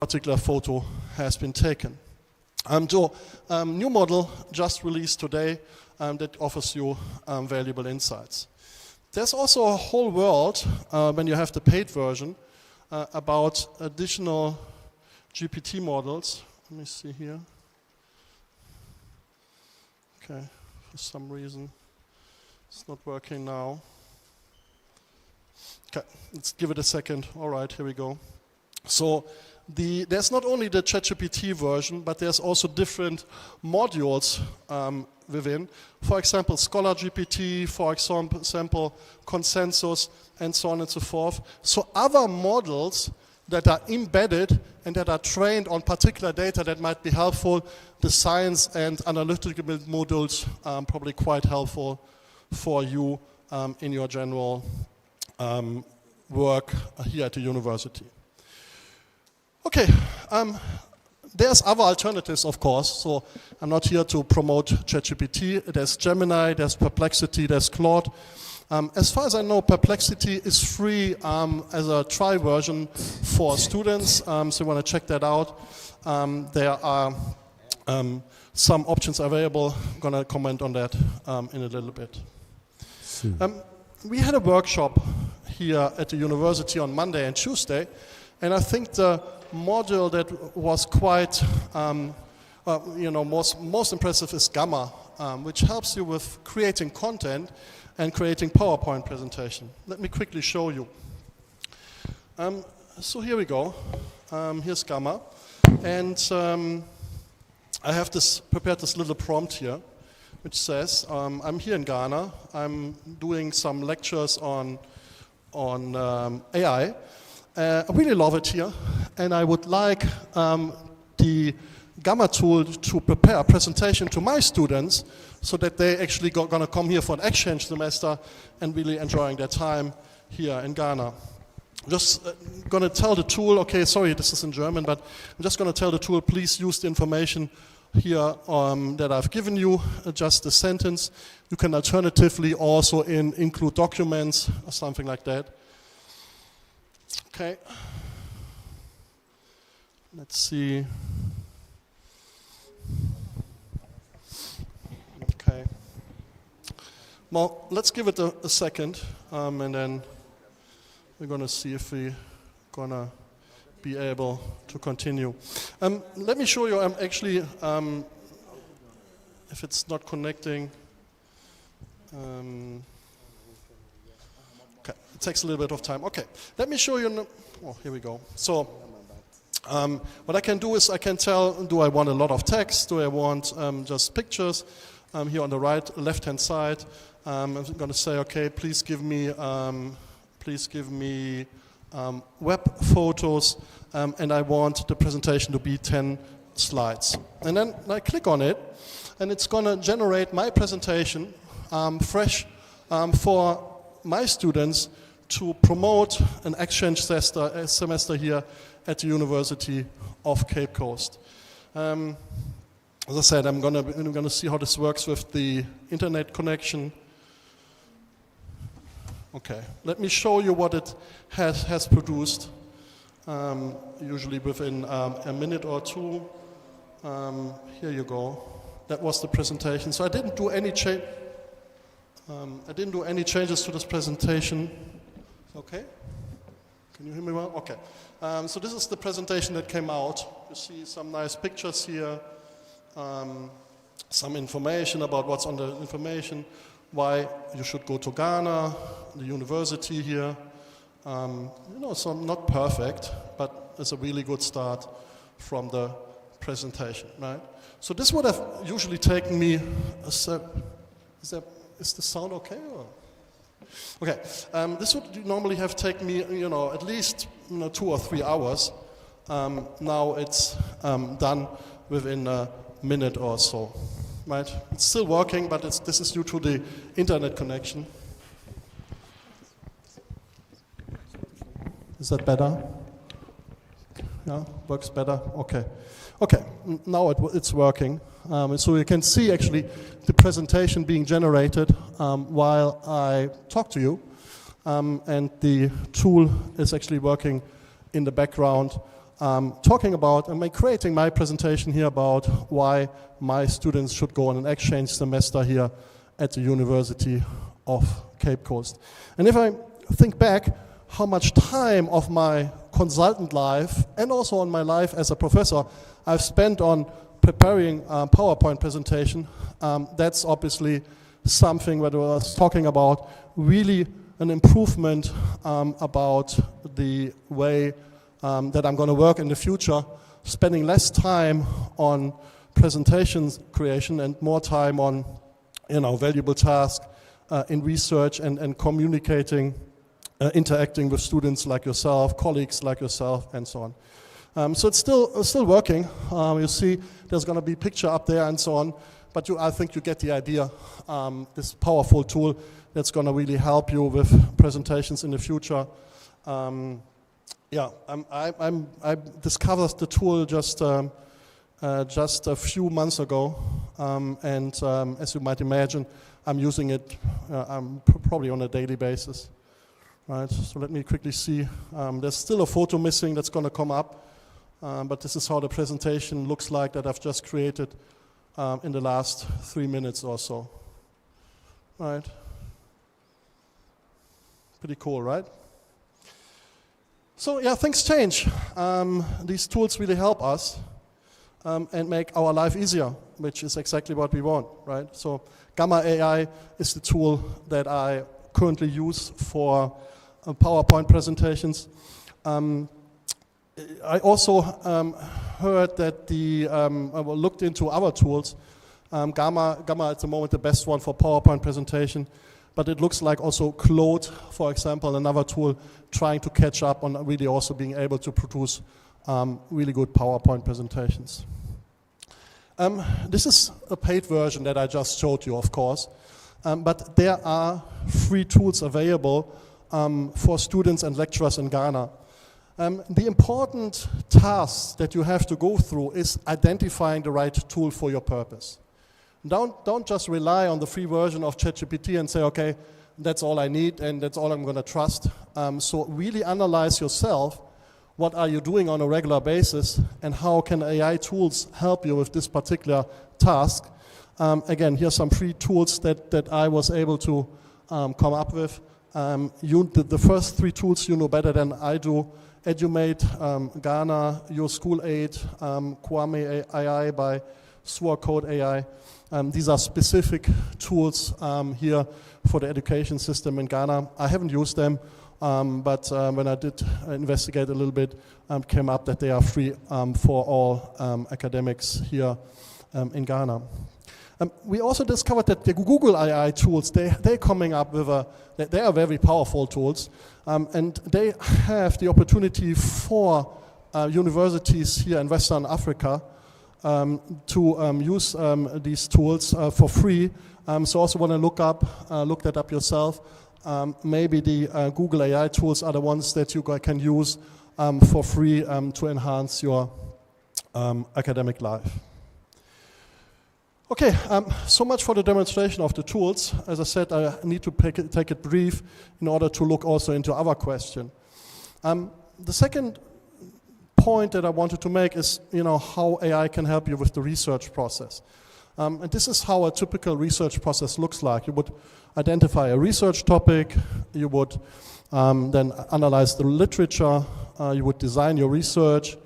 particular photo has been taken. New model just released today that offers you valuable insights. There's also a whole world, when you have the paid version, about additional GPT models. Let me see here. Okay, for some reason it's not working now. Okay, let's give it a second. All right, here we go. So there's not only the ChatGPT version, but there's also different modules within. For example, Scholar GPT, for example, Consensus, and so on and so forth. So other models that are embedded and that are trained on particular data that might be helpful. The science and analytical modules probably quite helpful for you in your general work here at the university. Okay, there's other alternatives, of course, so I'm not here to promote ChatGPT. There's Gemini, there's Perplexity, there's Claude. As far as I know, Perplexity is free as a trial version for students, so you want to check that out. There are some options available. I'm going to comment on that in a little bit. We had a workshop here at the university on Monday and Tuesday, and I think the module that was quite, most impressive is Gamma, which helps you with creating content and creating PowerPoint presentation. Let me quickly show you. So here we go. Here's Gamma, and I have prepared this little prompt here, which says, I'm here in Ghana. I'm doing some lectures on AI. I really love it here, and I would like the Gamma tool to prepare a presentation to my students so that they actually going to come here for an exchange semester and really enjoying their time here in Ghana. Just going to tell the tool, okay, sorry, this is in German, but I'm just going to tell the tool, please use the information here that I've given you, just a sentence. You can alternatively also include documents or something like that. Okay. Let's see. Okay. Well, let's give it a second, and then we're going to see if we're going to be able to continue. Let me show you, actually, if it's not connecting. Okay, it takes a little bit of time. Okay, let me show you. Oh, here we go. So, what I can do is I can tell, do I want a lot of text? Do I want just pictures? Here on the left-hand side, I'm going to say, okay, please give me web photos, and I want the presentation to be 10 slides. And then I click on it, and it's going to generate my presentation fresh for my students to promote an exchange semester here at the University of Cape Coast. As I said, I'm going to see how this works with the internet connection. Okay, let me show you what it has produced, usually within a minute or two. Here you go. That was the presentation. So I didn't do any changes to this presentation. Okay? Can you hear me well? Okay. So this is the presentation that came out. You see some nice pictures here, some information about what's on the information, why you should go to Ghana, the university here. So not perfect, but it's a really good start from the presentation, right? So this would have usually taken me, is the sound okay? Or? Okay, this would normally have taken me, at least 2 or 3 hours. Now it's done within a minute or so, right? It's still working, but this is due to the internet connection. Is that better? Yeah, works better. Okay, okay. Now it's working. So you can see actually the presentation being generated while I talk to you, and the tool is actually working in the background talking about and creating my presentation here about why my students should go on an exchange semester here at the University of Cape Coast. And if I think back how much time of my consultant life and also on my life as a professor I've spent on preparing a PowerPoint presentation, that's obviously something that I was talking about, really an improvement about the way that I'm going to work in the future, spending less time on presentations creation and more time on, valuable tasks in research and communicating, interacting with students like yourself, colleagues like yourself, and so on. So it's still working. You see, there's going to be a picture up there and so on. But I think you get the idea. This powerful tool that's going to really help you with presentations in the future. I discovered the tool just a few months ago, and as you might imagine, I'm using it probably on a daily basis. Right. So let me quickly see. There's still a photo missing that's going to come up, but this is how the presentation looks like that I've just created in the last 3 minutes or so. Right. Pretty cool, right? So yeah, things change. These tools really help us and make our life easier, which is exactly what we want, right? So Gamma AI is the tool that I currently use for PowerPoint presentations. I also heard that I looked into other tools. Gamma at the moment the best one for PowerPoint presentation, but it looks like also Claude, for example, another tool trying to catch up on really also being able to produce really good PowerPoint presentations. This is a paid version that I just showed you, of course, but there are free tools available for students and lecturers in Ghana. The important task that you have to go through is identifying the right tool for your purpose. Don't just rely on the free version of ChatGPT and say, okay, that's all I need and that's all I'm going to trust. So really analyze yourself. What are you doing on a regular basis and how can AI tools help you with this particular task? Again, here's some free tools that I was able to come up with. The first 3 tools you know better than I do. Edumate, Ghana, Your School Aid, Kwame AI by Tvucc Code AI. These are specific tools here for the education system in Ghana. I haven't used them, but when I did investigate a little bit, came up that they are free for all academics here in Ghana. We also discovered that the Google AI tools, they're coming up with they are very powerful tools, and they have the opportunity for universities here in Western Africa to use these tools for free. So also want to look that up yourself. Maybe the Google AI tools are the ones that you can use for free to enhance your academic life. Okay, so much for the demonstration of the tools. As I said, I need to take it brief in order to look also into other question. The second point that I wanted to make is, how AI can help you with the research process. And this is how a typical research process looks like. You would identify a research topic, you would then analyze the literature, you would design your research,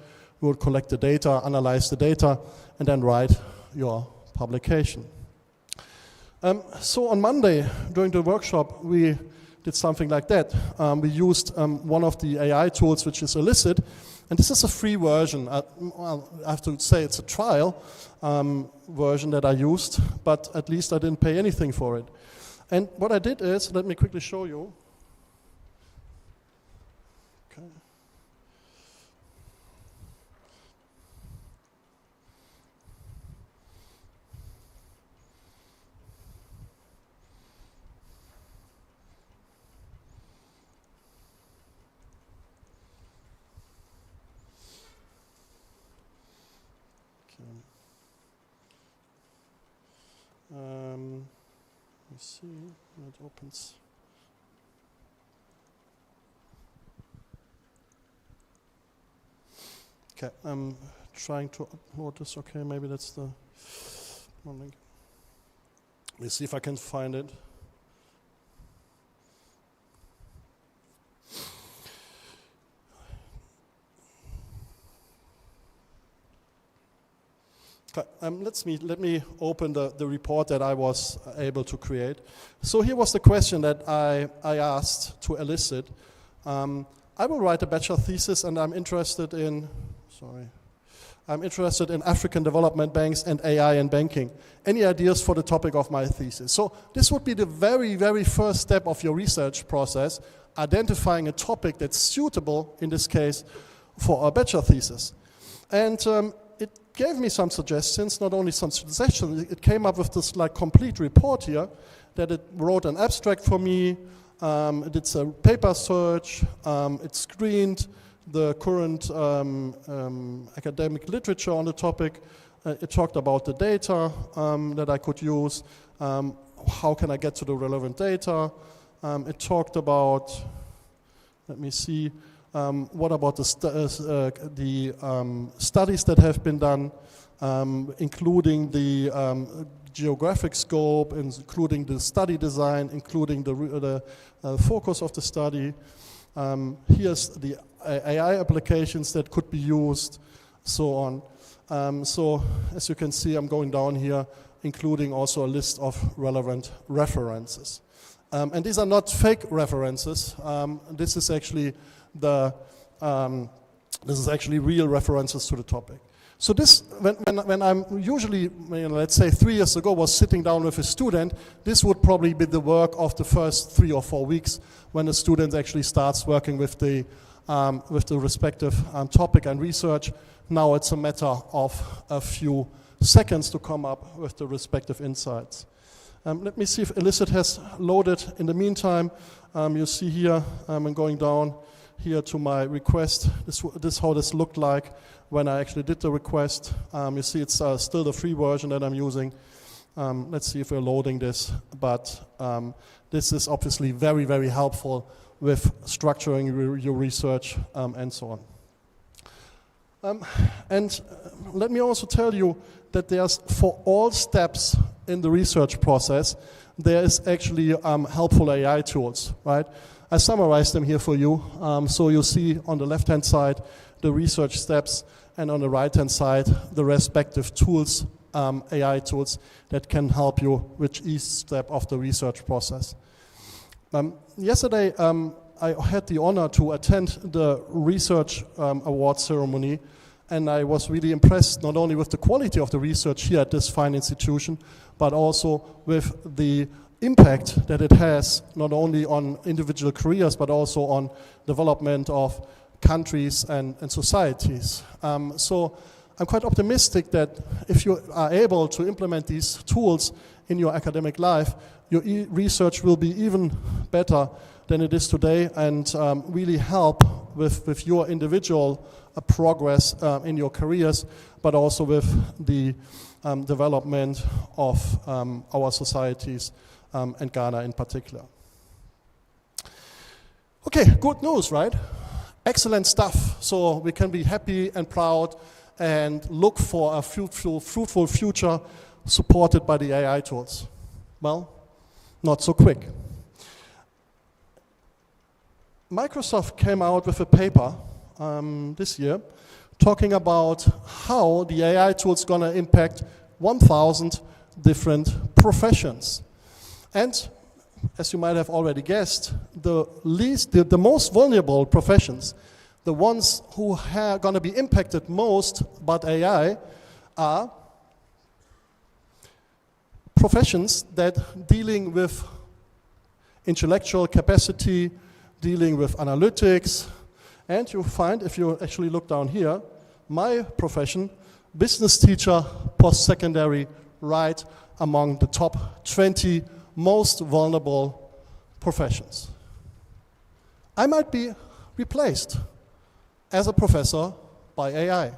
you would collect the data, analyze the data, and then write your publication. So on Monday, during the workshop, we did something like that. We used one of the AI tools, which is Elicit, and this is a free version. Well, I have to say it's a trial version that I used, but at least I didn't pay anything for it. And what I did is, let me quickly show you. Okay. Let me see when it opens. Okay, I'm trying to upload this. Okay, maybe that's the one link. Let me see if I can find it. Okay, let me open the report that I was able to create. So here was the question that I asked to elicit. I will write a bachelor thesis, and I'm interested in African development banks and AI in banking. Any ideas for the topic of my thesis? So this would be the very, very first step of your research process, identifying a topic that's suitable, in this case, for a bachelor thesis. And it gave me some suggestions, not only some suggestions, it came up with this like complete report here, that it wrote an abstract for me, it did a paper search, it screened the current academic literature on the topic, it talked about the data that I could use, how can I get to the relevant data, it talked about, let me see, what about the studies that have been done, including the geographic scope, including the study design, including the focus of the study. Here's the AI applications that could be used, so on. So as you can see, I'm going down here, including also a list of relevant references. And these are not fake references. This is actually real references to the topic. So this, when I'm usually, let's say 3 years ago, was sitting down with a student, this would probably be the work of the first 3 or 4 weeks when the student actually starts working with the respective topic and research. Now it's a matter of a few seconds to come up with the respective insights. Let me see if Elicit has loaded. In the meantime, you see here, I'm going down here to my request. This is how this looked like when I actually did the request. You see it's still the free version that I'm using. Let's see if we're loading this. But this is obviously very, very helpful with structuring your research and so on. And let me also tell you that there's, for all steps in the research process, there is actually helpful AI tools, right? I summarized them here for you. So you see on the left-hand side the research steps, and on the right-hand side the respective tools, AI tools that can help you with each step of the research process. Yesterday I had the honor to attend the research award ceremony, and I was really impressed not only with the quality of the research here at this fine institution, but also with the impact that it has not only on individual careers, but also on development of countries and societies. So I'm quite optimistic that if you are able to implement these tools in your academic life, your research will be even better than it is today, and really help with your individual progress in your careers, but also with the development of our societies and Ghana in particular. Okay, good news, right? Excellent stuff. So we can be happy and proud and look for a fruitful future supported by the AI tools. Well, not so quick. Microsoft came out with a paper this year talking about how the AI tools gonna impact 1,000 different professions. And as you might have already guessed, the most vulnerable professions, the ones who are going to be impacted most by AI, are professions that dealing with intellectual capacity, dealing with analytics, and you'll find, if you actually look down here, my profession, business teacher, post-secondary, right among the top 20 most vulnerable professions. I might be replaced as a professor by AI.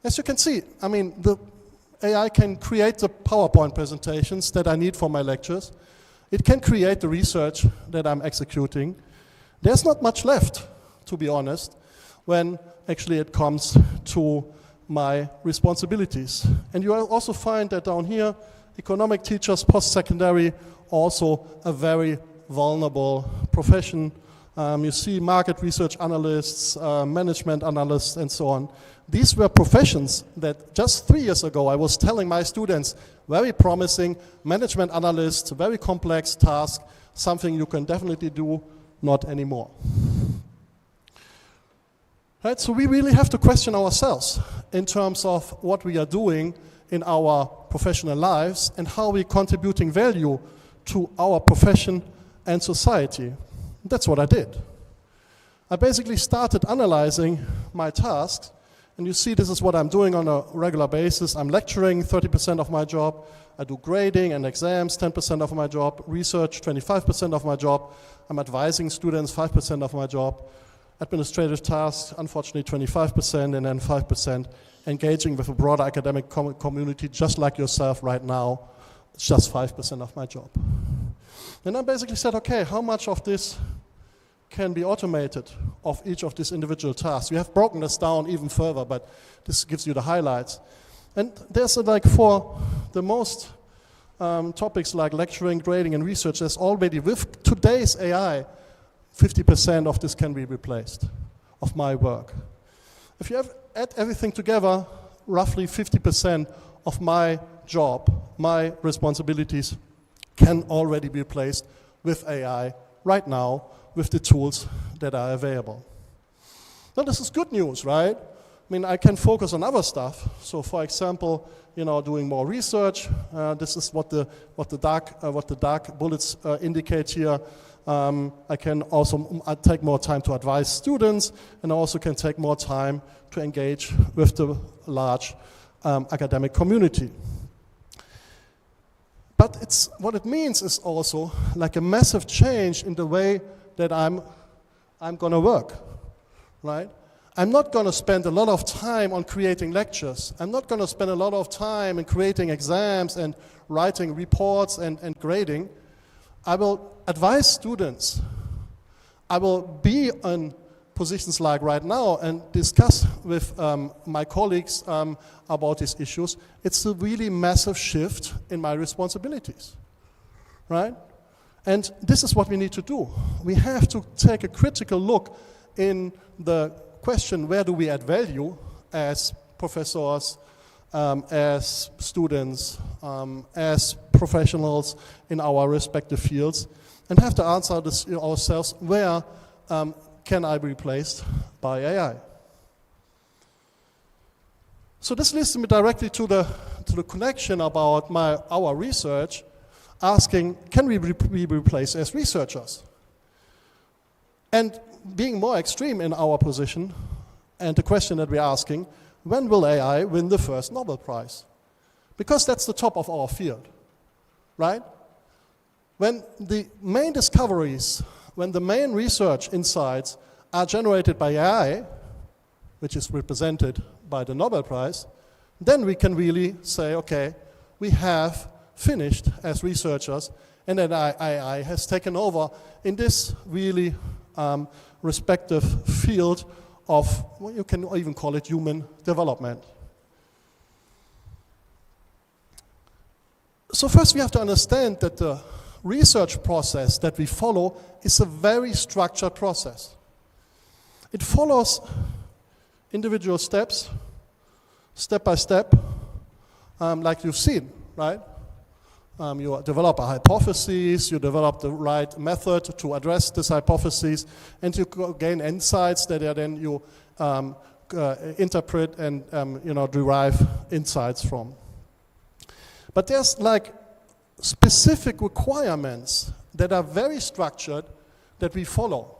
As you can see, I mean, the AI can create the PowerPoint presentations that I need for my lectures. It can create the research that I'm executing. There's not much left, to be honest. when actually it comes to my responsibilities. And you will also find that down here, economic teachers, post-secondary, also a very vulnerable profession. You see market research analysts, management analysts, and so on. These were professions that just 3 years ago I was telling my students, very promising, management analysts, very complex task, something you can definitely do, not anymore. Right, so we really have to question ourselves in terms of what we are doing in our professional lives and how we're contributing value to our profession and society. That's what I did. I basically started analyzing my tasks, and you see this is what I'm doing on a regular basis. I'm lecturing 30% of my job. I do grading and exams, 10% of my job. Research, 25% of my job. I'm advising students, 5% of my job. Administrative tasks, unfortunately 25%, and then 5% engaging with a broader academic community, just like yourself right now. It's just 5% of my job. And I basically said, okay, how much of this can be automated of each of these individual tasks? We have broken this down even further, but this gives you the highlights. And there's like for the most topics like lecturing, grading, and research, there's already, with today's AI, 50% of this can be replaced of my work. If you add everything together, roughly 50% of my job, my responsibilities, can already be replaced with AI right now with the tools that are available. Now this is good news, right? I mean, I can focus on other stuff. So for example, doing more research. This is what the dark bullets indicate here. I can also take more time to advise students, and I also can take more time to engage with the large academic community. But what it means is also like a massive change in the way that I'm going to work, right? I'm not going to spend a lot of time on creating lectures. I'm not going to spend a lot of time in creating exams and writing reports and grading. I will advise students. I will be in positions like right now and discuss with my colleagues about these issues. It's a really massive shift in my responsibilities, right? And this is what we need to do. We have to take a critical look in the question, where do we add value as professors, as students, as professionals in our respective fields, and have to answer this ourselves, where can I be replaced by AI? So this leads me directly to the connection about our research, asking, can we be replaced as researchers? And being more extreme in our position, and the question that we're asking, when will AI win the first Nobel Prize? Because that's the top of our field, right? When the main discoveries, when the main research insights are generated by AI, which is represented by the Nobel Prize, then we can really say, okay, we have finished as researchers, and then AI has taken over in this really respective field of, well, you can even call it human development. So first we have to understand that the research process that we follow is a very structured process. It follows individual steps, step by step, like you've seen, right? You develop a hypothesis, you develop the right method to address this hypothesis, and you gain insights that are then you interpret and derive insights from. But there's like specific requirements that are very structured that we follow.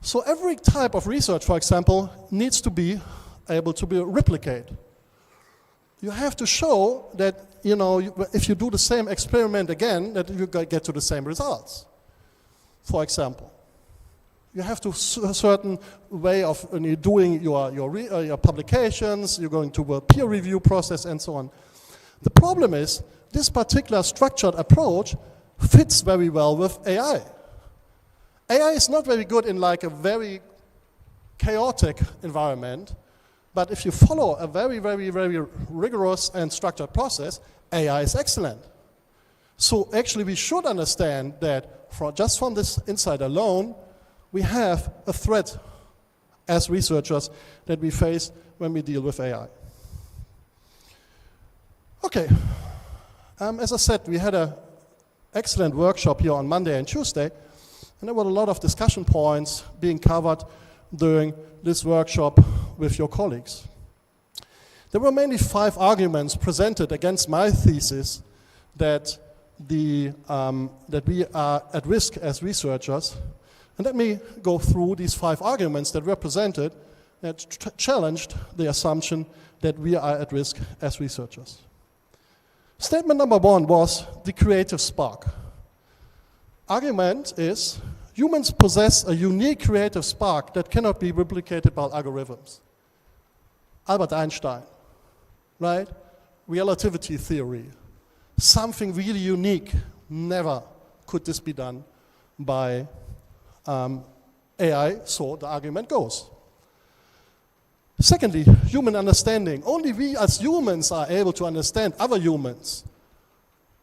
So every type of research, for example, needs to be able to be replicated. You have to show that, if you do the same experiment again, that you get to the same results. For example, you have to a certain way of doing your publications, you're going to a peer review process and so on. The problem is, this particular structured approach fits very well with AI. AI is not very good in like a very chaotic environment, but if you follow a very, very, very rigorous and structured process, AI is excellent. So actually we should understand that just from this insight alone, we have a threat as researchers that we face when we deal with AI. Okay, as I said, we had an excellent workshop here on Monday and Tuesday, and there were a lot of discussion points being covered during this workshop with your colleagues. There were mainly 5 arguments presented against my thesis that that we are at risk as researchers. And let me go through these 5 arguments that were presented that challenged the assumption that we are at risk as researchers. Statement number 1 was the creative spark. Argument is, humans possess a unique creative spark that cannot be replicated by algorithms. Albert Einstein, right? Relativity theory. Something really unique. Never could this be done by AI, so the argument goes. Secondly, human understanding. Only we as humans are able to understand other humans,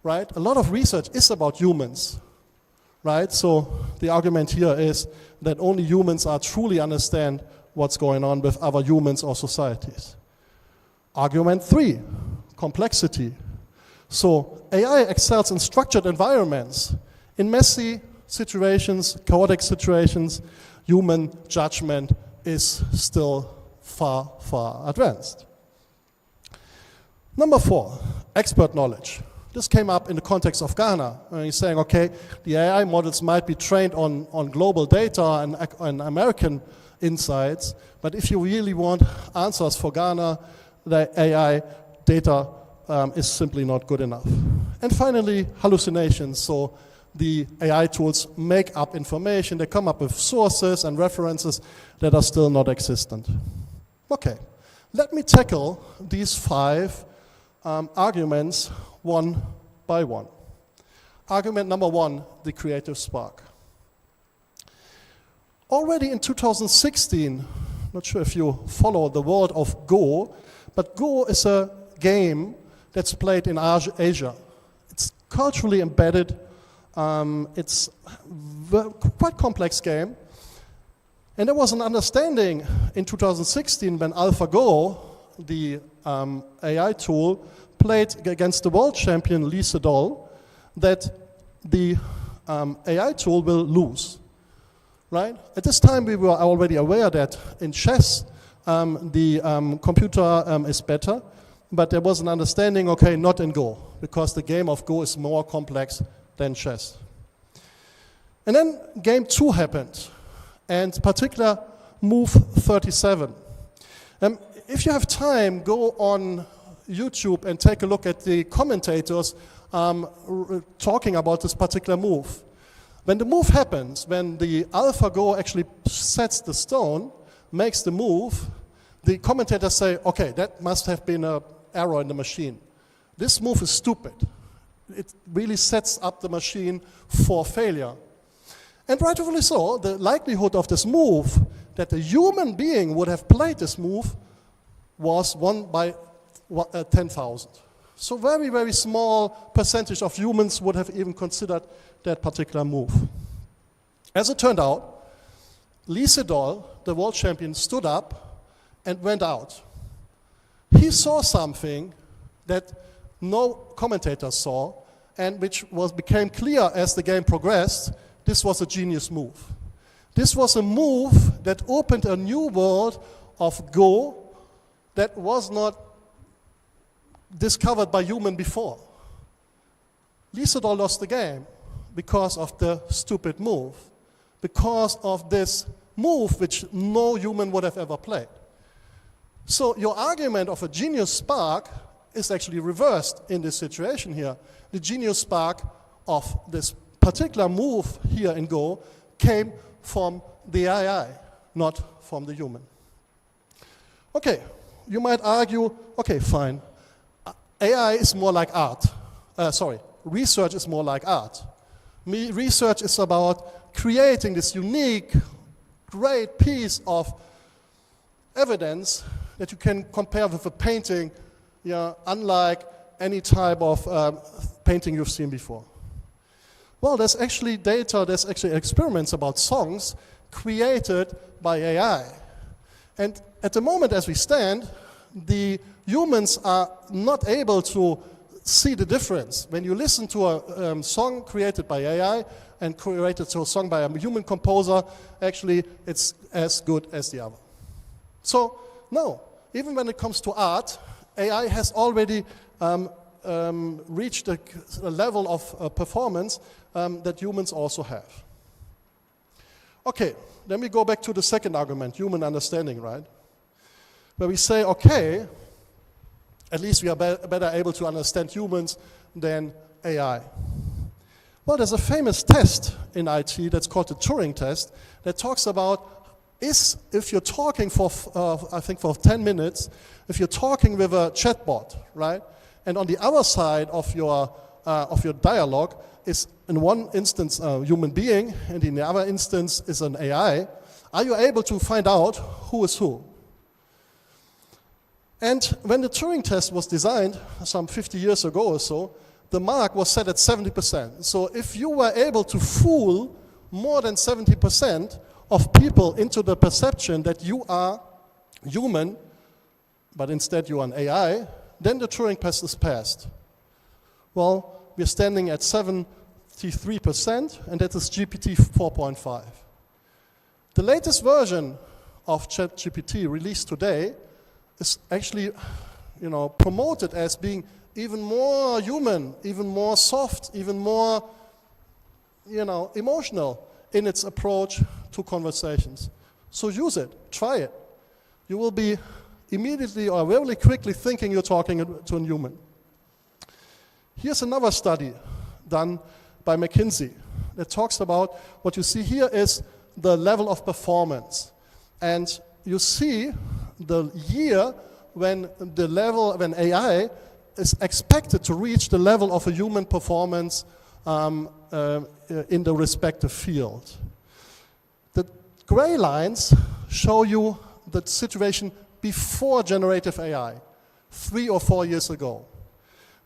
right? A lot of research is about humans, right? So the argument here is that only humans are truly understand what's going on with other humans or societies. Argument 3, complexity. So AI excels in structured environments. In messy situations, chaotic situations, human judgment is still far, far advanced. Number 4, expert knowledge. This came up in the context of Ghana. He's saying, okay, the AI models might be trained on global data and American insights, but if you really want answers for Ghana, the AI data is simply not good enough. And finally, hallucinations. So the AI tools make up information, they come up with sources and references that are still not existent. Okay, let me tackle these 5 arguments one by one. Argument number 1, the creative spark. Already in 2016, not sure if you follow the world of Go, but Go is a game that's played in Asia. It's culturally embedded. It's a quite complex game. And there was an understanding in 2016 when AlphaGo, the AI tool, played against the world champion Lee Sedol, that the AI tool will lose. Right? At this time, we were already aware that in chess, the computer is better, but there was an understanding, okay, not in Go, because the game of Go is more complex than chess. And then game 2 happened, and particular move 37. If you have time, go on YouTube and take a look at the commentators talking about this particular move. When the move happens, when the AlphaGo actually sets the stone, makes the move, the commentators say, okay, that must have been an error in the machine. This move is stupid. It really sets up the machine for failure. And rightfully so, the likelihood of this move, that a human being would have played this move, was 1 by 10,000. So very, very small percentage of humans would have even considered that particular move. As it turned out, Lee Sedol, the world champion, stood up and went out. He saw something that no commentator saw, and which became clear as the game progressed. This was a genius move. This was a move that opened a new world of Go that was not discovered by human before. Lee Sedol lost the game because of the stupid move, because of this move which no human would have ever played. So your argument of a genius spark is actually reversed in this situation here. The genius spark of this particular move here in Go came from the AI, not from the human. Okay, you might argue, okay, fine. AI is more like art. Research is more like art. Research is about creating this unique, great piece of evidence that you can compare with a painting, unlike any type of painting you've seen before? Well, there's actually data, there's actually experiments about songs created by AI. And at the moment as we stand, the humans are not able to see the difference. When you listen to a song created by AI and created to a song by a human composer, actually it's as good as the other. So, no, even when it comes to art, AI has already reached a level of performance that humans also have. Okay, then we go back to the second argument, human understanding, right? Where we say, okay, at least we are better able to understand humans than AI. Well, there's a famous test in IT that's called the Turing test that talks about if you're talking for, I think for 10 minutes, if you're talking with a chatbot, right? And on the other side of your dialogue is in one instance a human being and in the other instance is an AI, are you able to find out who is who? And when the Turing test was designed some 50 years ago or so, the mark was set at 70%. So if you were able to fool more than 70% of people into the perception that you are human, but instead you are an AI, then the Turing test is passed. Well, we're standing at 73%, and that is GPT 4.5. The latest version of ChatGPT released today is actually, promoted as being even more human, even more soft, even more, emotional in its approach to conversations. So use it, try it. You will be immediately or very quickly thinking you're talking to a human. Here's another study done by McKinsey that talks about what you see here is the level of performance. And you see the year when AI is expected to reach the level of a human performance in the respective field. The gray lines show you the situation before generative AI, 3 or 4 years ago.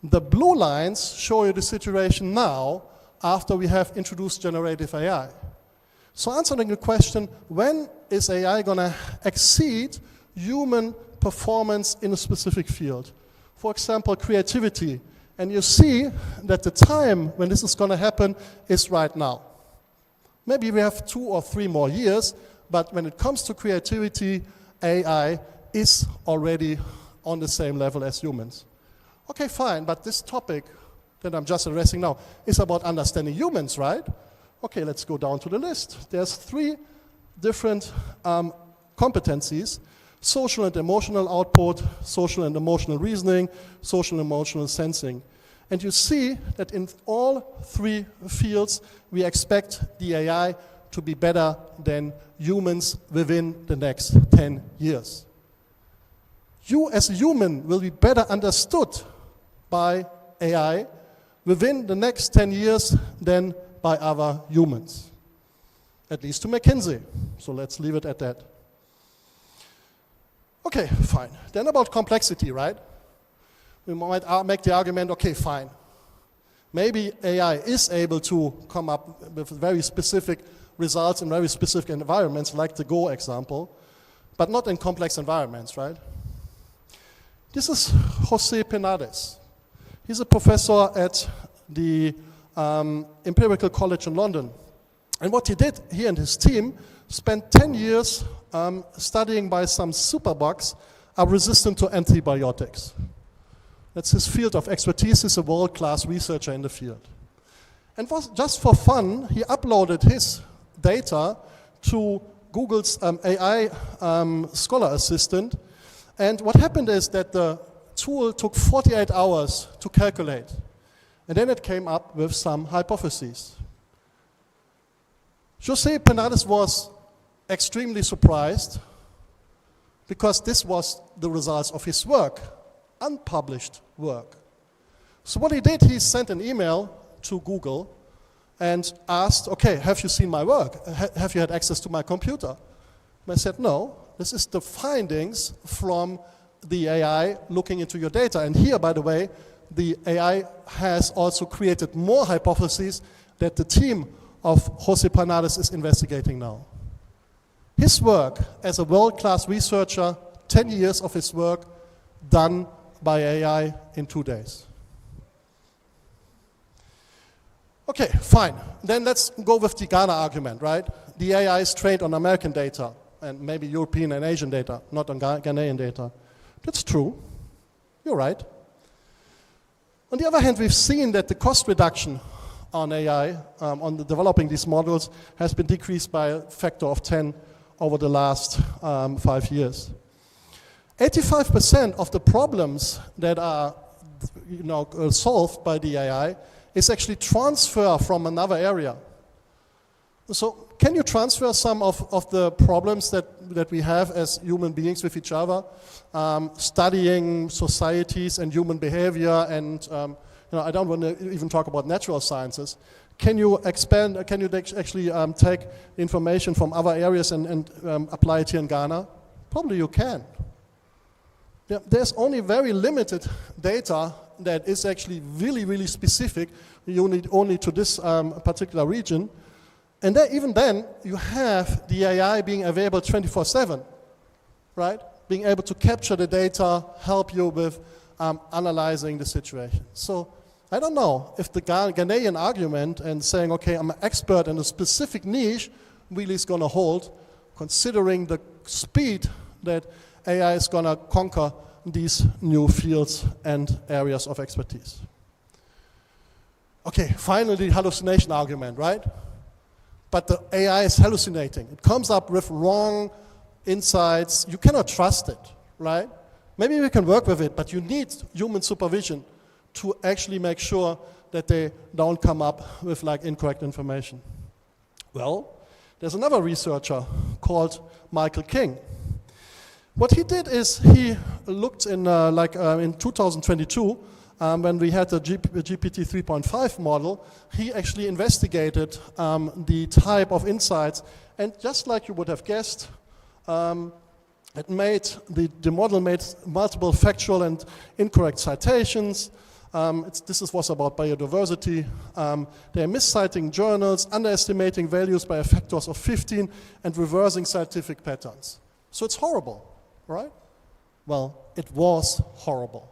The blue lines show you the situation now after we have introduced generative AI. So answering the question, when is AI going to exceed human performance in a specific field? For example, creativity. And you see that the time when this is going to happen is right now. Maybe we have 2 or 3 more years, but when it comes to creativity, AI is already on the same level as humans. Okay, fine, but this topic that I'm just addressing now is about understanding humans, right? Okay, let's go down to the list. There's 3 different competencies: social and emotional output, social and emotional reasoning, social and emotional sensing. And you see that in all 3 fields, we expect the AI to be better than humans within the next 10 years. You as a human will be better understood by AI within the next 10 years than by other humans, at least to McKinsey. So let's leave it at that. Okay, fine. Then about complexity, right? We might make the argument, okay, fine. Maybe AI is able to come up with very specific results in very specific environments, like the Go example, but not in complex environments, right? This is José Penades. He's a professor at the Imperial College in London. And what he did, he and his team spent 10 years studying why some superbugs are resistant to antibiotics. That's his field of expertise. He's a world-class researcher in the field. And just for fun, he uploaded his data to Google's AI Scholar Assistant. And what happened is that the tool took 48 hours to calculate. And then it came up with some hypotheses. José Penades was extremely surprised because this was the results of his work, unpublished work. So what he did, he sent an email to Google and asked, okay, have you seen my work? Have you had access to my computer? And I said, no, This is the findings from the AI looking into your data. And here, by the way, the AI has also created more hypotheses that the team of Jose Panades is investigating now. His work as a world-class researcher, 10 years of his work done by AI in 2 days. Okay, fine. Then let's go with the Ghana argument, right? The AI is trained on American data and maybe European and Asian data, not on Ghanaian data. That's true. You're right. On the other hand, we've seen that the cost reduction on AI, on developing these models, has been decreased by a factor of 10 over the last 5 years. 85% of the problems that are solved by the AI is actually transfer from another area. So can you transfer some of the problems that we have as human beings with each other, studying societies and human behavior, and I don't want to even talk about natural sciences. Can you expand, can you actually take information from other areas and apply it here in Ghana? Probably you can. Yeah, there's only very limited data that is actually really, really specific, unique only to this particular region. And even then, you have the AI being available 24/7, right? Being able to capture the data, help you with analyzing the situation. So I don't know if the Ghanaian argument and saying, okay, I'm an expert in a specific niche really is going to hold, considering the speed that AI is going to conquer these new fields and areas of expertise. Okay, finally, the hallucination argument, right? But the AI is hallucinating. It comes up with wrong insights. You cannot trust it, right? Maybe we can work with it, but you need human supervision to actually make sure that they don't come up with incorrect information. Well, there's another researcher called Michael King. What he did is he looked in 2022, when we had the GPT 3.5 model, he actually investigated the type of insights, and just like you would have guessed, the model made multiple factual and incorrect citations. This was about biodiversity. They're misciting journals, underestimating values by factors of 15, and reversing scientific patterns. So it's horrible, right? Well, it was horrible.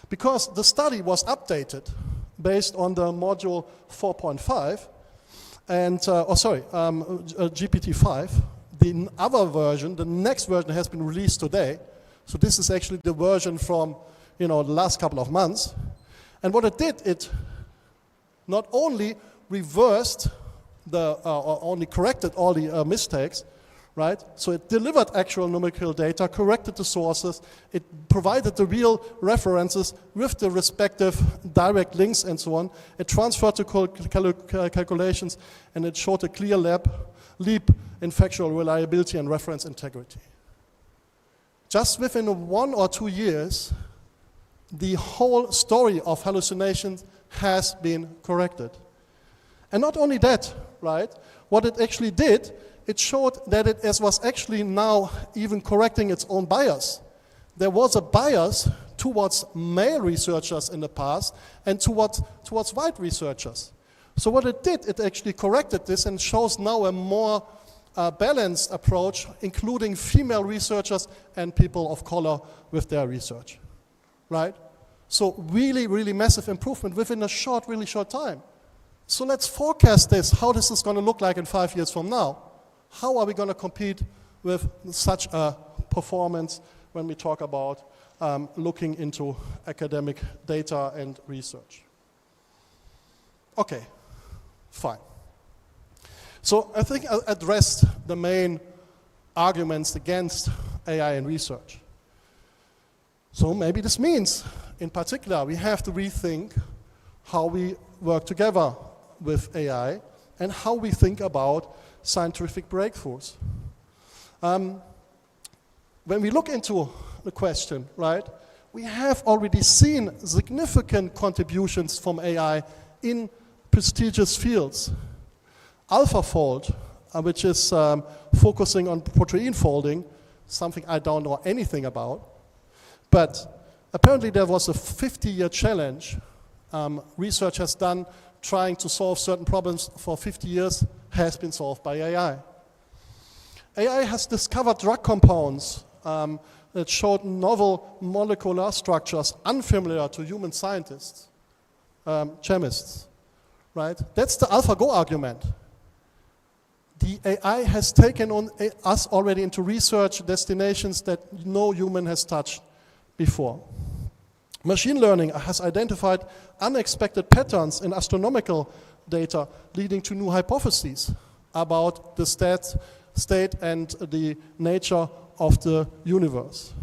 Because the study was updated based on the module 4.5, and, GPT-5. The other version, the next version has been released today. So this is actually the version from, the last couple of months. And what it did, it not only reversed or only corrected all the mistakes, right? So it delivered actual numerical data, corrected the sources, it provided the real references with the respective direct links and so on. It transferred to calculations, and it showed a clear leap in factual reliability and reference integrity. Just within 1 or 2 years, the whole story of hallucinations has been corrected. And not only that, right? What it actually did, it showed that it was actually now even correcting its own bias. There was a bias towards male researchers in the past and towards white researchers. So what it did, it actually corrected this and shows now a more balanced approach, including female researchers and people of color with their research, right? So really, really massive improvement within a really short time. So let's forecast this, how this is going to look like in 5 years from now. How are we going to compete with such a performance when we talk about looking into academic data and research? Okay, fine. So I think I addressed the main arguments against AI in research. So maybe this means, in particular, we have to rethink how we work together with AI and how we think about scientific breakthroughs. When we look into the question, right, we have already seen significant contributions from AI in prestigious fields. AlphaFold, which is focusing on protein folding, something I don't know anything about. But apparently there was a 50-year challenge research has done trying to solve certain problems for 50 years has been solved by AI. AI has discovered drug compounds that showed novel molecular structures unfamiliar to human scientists, chemists, right? That's the AlphaGo argument. The AI has taken on us already into research destinations that no human has touched before. Machine learning has identified unexpected patterns in astronomical data, leading to new hypotheses about the state and the nature of the universe.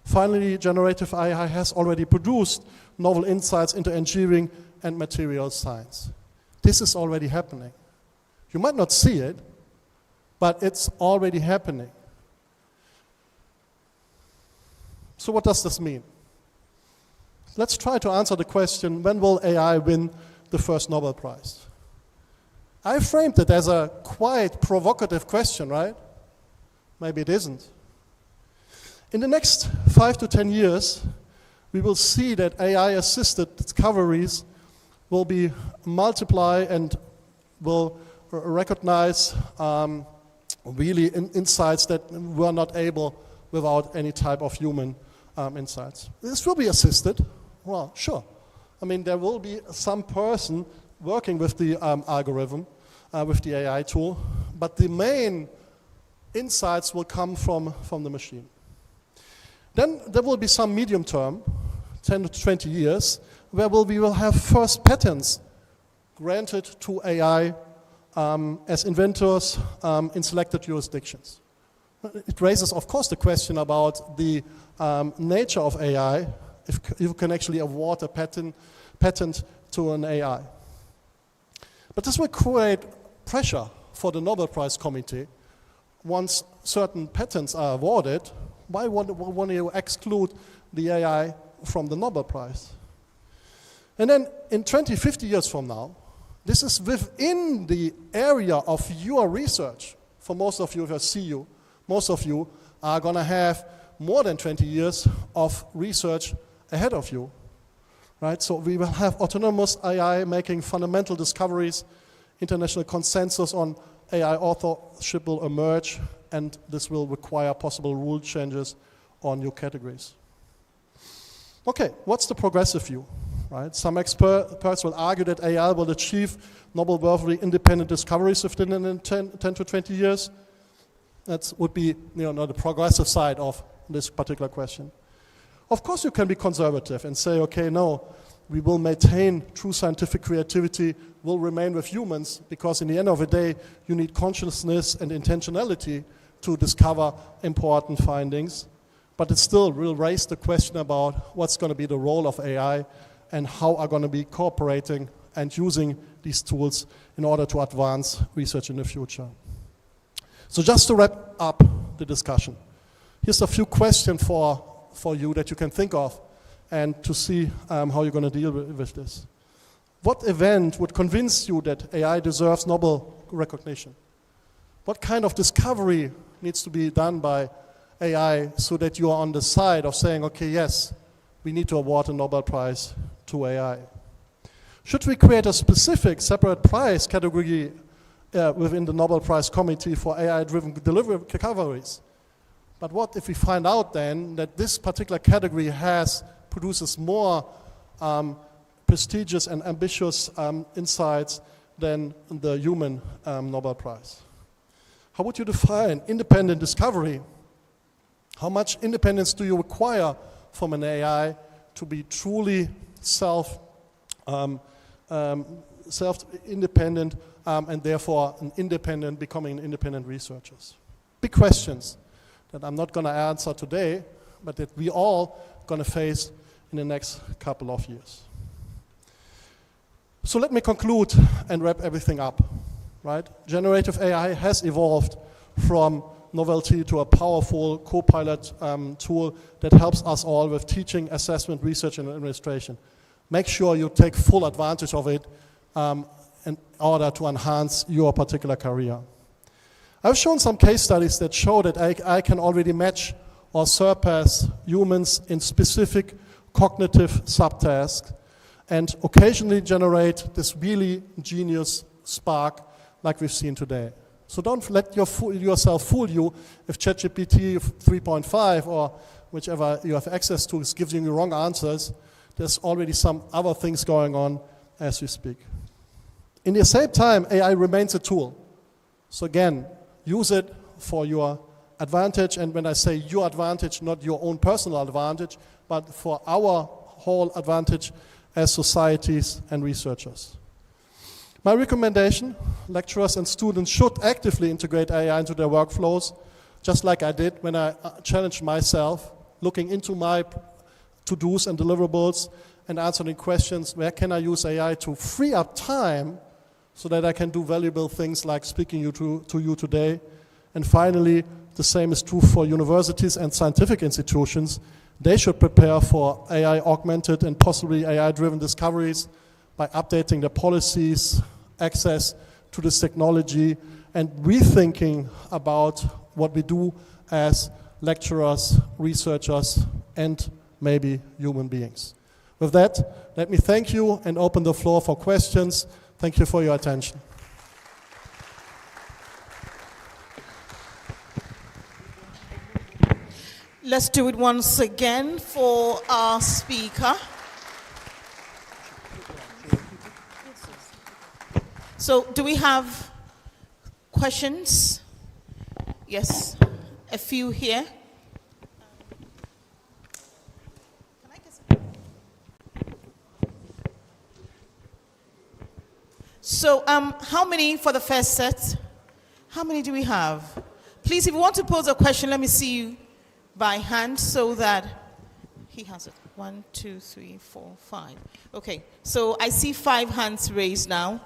Finally, generative AI has already produced novel insights into engineering and material science. This is already happening. You might not see it, but it's already happening. So what does this mean? Let's try to answer the question, when will AI win the first Nobel Prize? I framed it as a quite provocative question, right? Maybe it isn't. In the next 5 to 10 years, we will see that AI-assisted discoveries will be multiplied and will recognize really insights that were not able without any type of human insights. This will be assisted. Well, sure. I mean, there will be some person working with the algorithm, with the AI tool, but the main insights will come from the machine. Then there will be some medium term, 10 to 20 years, where we will have first patents granted to AI as inventors in selected jurisdictions. It raises, of course, the question about the nature of AI, if you can actually award a patent to an AI. But this will create pressure for the Nobel Prize Committee. Once certain patents are awarded, why want you exclude the AI from the Nobel Prize? And then in 20, 50 years from now, this is within the area of your research. For most of you, if I see you, most of you are going to have more than 20 years of research ahead of you, right? So we will have autonomous AI making fundamental discoveries, international consensus on AI authorship will emerge, and this will require possible rule changes on new categories. Okay, what's the progressive view? Right? Some experts will argue that AI will achieve Nobel-worthy independent discoveries within 10 to 20 years. That would be the progressive side of this particular question. Of course, you can be conservative and say, okay, no, we will maintain true scientific creativity, will remain with humans, because in the end of the day, you need consciousness and intentionality to discover important findings. But it still will raise the question about what's going to be the role of AI and how are going to be cooperating and using these tools in order to advance research in the future. So just to wrap up the discussion, here's a few questions for you that you can think of and to see how you're going to deal with this. What event would convince you that AI deserves Nobel recognition? What kind of discovery needs to be done by AI so that you are on the side of saying, okay, yes, we need to award a Nobel Prize to AI? Should we create a specific separate prize category within the Nobel Prize Committee for AI-driven discoveries? But what if we find out then that this particular category produces more prestigious and ambitious insights than the human Nobel Prize? How would you define independent discovery? How much independence do you require from an AI to be truly self-independent and therefore becoming independent researchers? Big questions that I'm not going to answer today, but that we all going to face in the next couple of years. So let me conclude and wrap everything up. Right? Generative AI has evolved from novelty to a powerful co-pilot tool that helps us all with teaching, assessment, research, and administration. Make sure you take full advantage of it in order to enhance your particular career. I've shown some case studies that show that AI can already match or surpass humans in specific cognitive subtasks and occasionally generate this really genius spark like we've seen today. So don't let yourself fool you if ChatGPT 3.5 or whichever you have access to is giving you wrong answers. There's already some other things going on as we speak. In the same time, AI remains a tool. So again, use it for your advantage, and when I say your advantage, not your own personal advantage, but for our whole advantage as societies and researchers. My recommendation, lecturers and students should actively integrate AI into their workflows, just like I did when I challenged myself, looking into my to-dos and deliverables and answering questions, where can I use AI to free up time so that I can do valuable things like speaking to you today. And finally, the same is true for universities and scientific institutions. They should prepare for AI-augmented and possibly AI-driven discoveries by updating their policies, access to this technology, and rethinking about what we do as lecturers, researchers, and maybe human beings. With that, let me thank you and open the floor for questions. Thank you for your attention. Let's do it once again for our speaker. So, do we have questions? Yes, a few here. So, how many for the first set? How many do we have? Please, if you want to pose a question, let me see you by hand so that he has it. 1, 2, 3, 4, 5. Okay, so I see 5 hands raised now.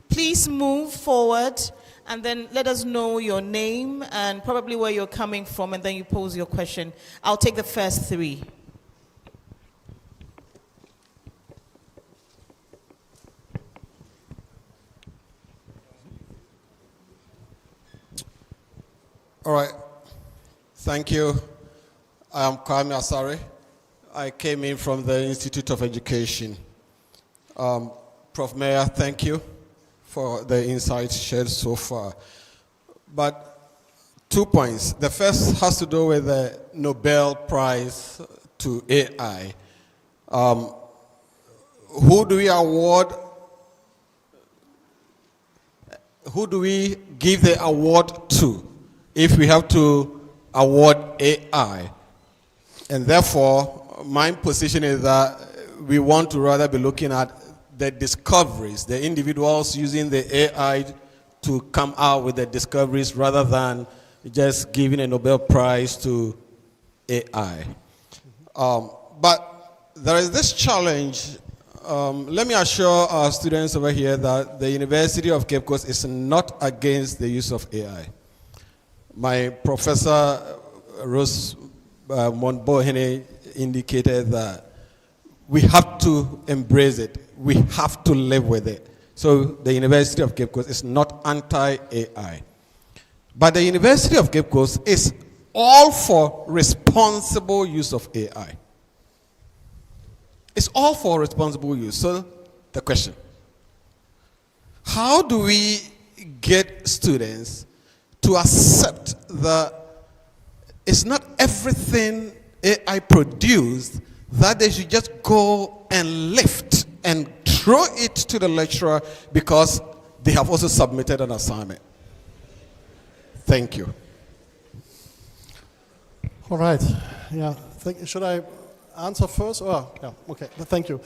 Please move forward and then let us know your name and probably where you're coming from, and then you pose your question. I'll take the first 3. All right. Thank you. I am Kwame Asare. I came in from the Institute of Education. Prof. Mayer, thank you for the insights shared so far. But 2 points. The first has to do with the Nobel Prize to AI. Who do we award? Who do we give the award to if we have to award AI? And therefore, my position is that we want to rather be looking at the discoveries, the individuals using the AI to come out with the discoveries rather than just giving a Nobel Prize to AI. But there is this challenge. Let me assure our students over here that the University of Cape Coast is not against the use of AI. My professor, Rose Monbohene, indicated that we have to embrace it. We have to live with it. So the University of Cape Coast is not anti-AI. But the University of Cape Coast is all for responsible use of AI. It's all for responsible use. So the question, how do we get students to accept that it's not everything AI produced that they should just go and lift and throw it to the lecturer because they have also submitted an assignment? Thank you. All right. Yeah. Should I answer first? Oh, yeah. Okay. Thank you.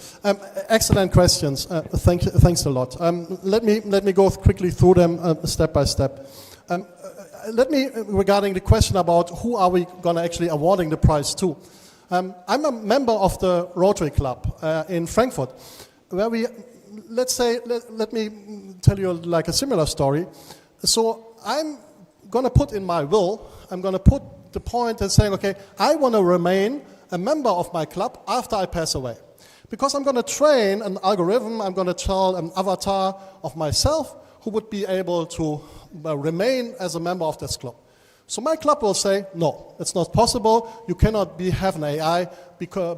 Excellent questions. Thanks a lot. Let me go quickly through them step by step. Regarding the question about who are we going to actually awarding the prize to. I'm a member of the Rotary Club in Frankfurt, where let me tell you like a similar story. So I'm going to put in my will, I'm going to put the point and saying, okay, I want to remain a member of my club after I pass away. Because I'm going to train an algorithm, I'm going to tell an avatar of myself who would be able to remain as a member of this club. So my club will say, no, it's not possible. You cannot have an AI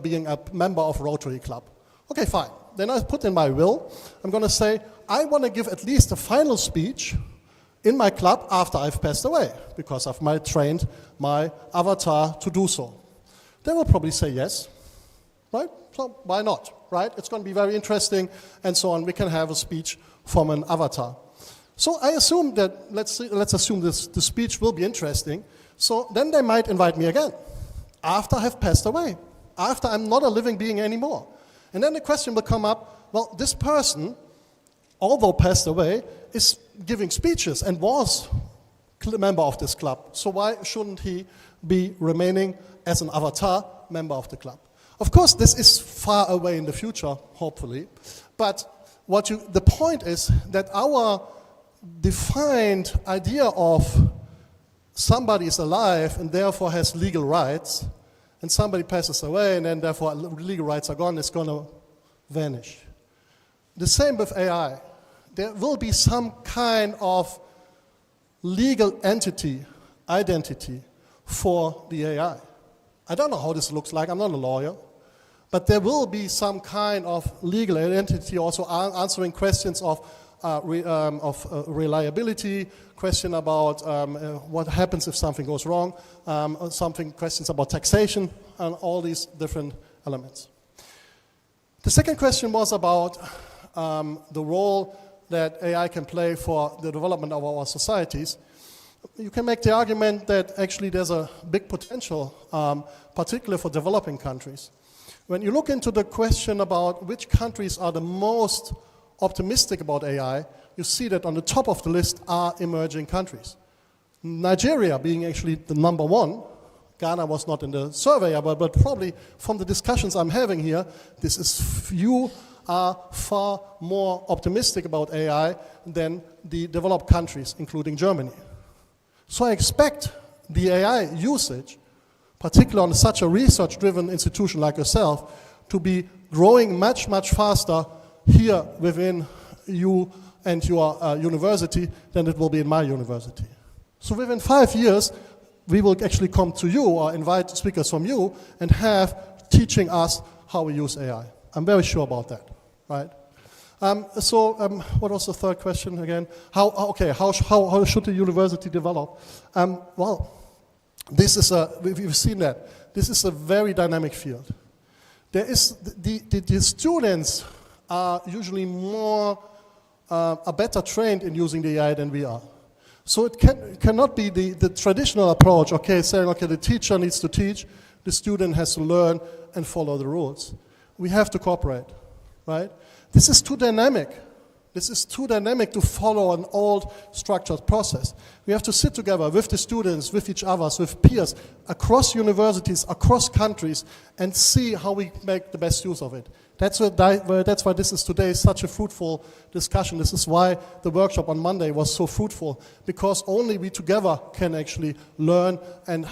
being a member of Rotary Club. Okay, fine. Then I put in my will, I'm going to say, I want to give at least a final speech in my club after I've passed away, because I've trained my avatar to do so. They will probably say yes, right? So why not, right? It's going to be very interesting, and so on. We can have a speech from an avatar. So I assume that, let's assume the speech will be interesting. So then they might invite me again, after I have passed away, after I'm not a living being anymore. And then the question will come up, well, this person, although passed away, is giving speeches and was a member of this club. So why shouldn't he be remaining as an avatar member of the club? Of course, this is far away in the future, hopefully. But the point is that our defined idea of somebody is alive and therefore has legal rights, and somebody passes away and then therefore legal rights are gone, is going to vanish. The same with AI. There will be some kind of legal entity, identity for the AI. I don't know how this looks like, I'm not a lawyer, but there will be some kind of legal identity also answering questions of reliability, question about what happens if something goes wrong, questions about taxation, and all these different elements. The second question was about the role that AI can play for the development of our societies. You can make the argument that actually there's a big potential, particularly for developing countries. When you look into the question about which countries are the most optimistic about AI, you see that on the top of the list are emerging countries. Nigeria being actually the number one. Ghana was not in the survey, but probably from the discussions I'm having here, you are far more optimistic about AI than the developed countries, including Germany. So I expect the AI usage, particularly on such a research-driven institution like yourself, to be growing much, much faster here within you and your university than it will be in my university. So within 5 years, we will actually come to you or invite speakers from you and have teaching us how we use AI. I'm very sure about that, right? What was the third question again? How should the university develop? Well, we've seen that. This is a very dynamic field. There is the students are usually better trained in using the AI than we are. So it cannot be the traditional approach, saying, the teacher needs to teach, the student has to learn and follow the rules. We have to cooperate, right? This is too dynamic. This is too dynamic to follow an old structured process. We have to sit together with the students, with each other, with peers, across universities, across countries, and see how we make the best use of it. That's why this is today such a fruitful discussion. This is why the workshop on Monday was so fruitful, because only we together can actually learn and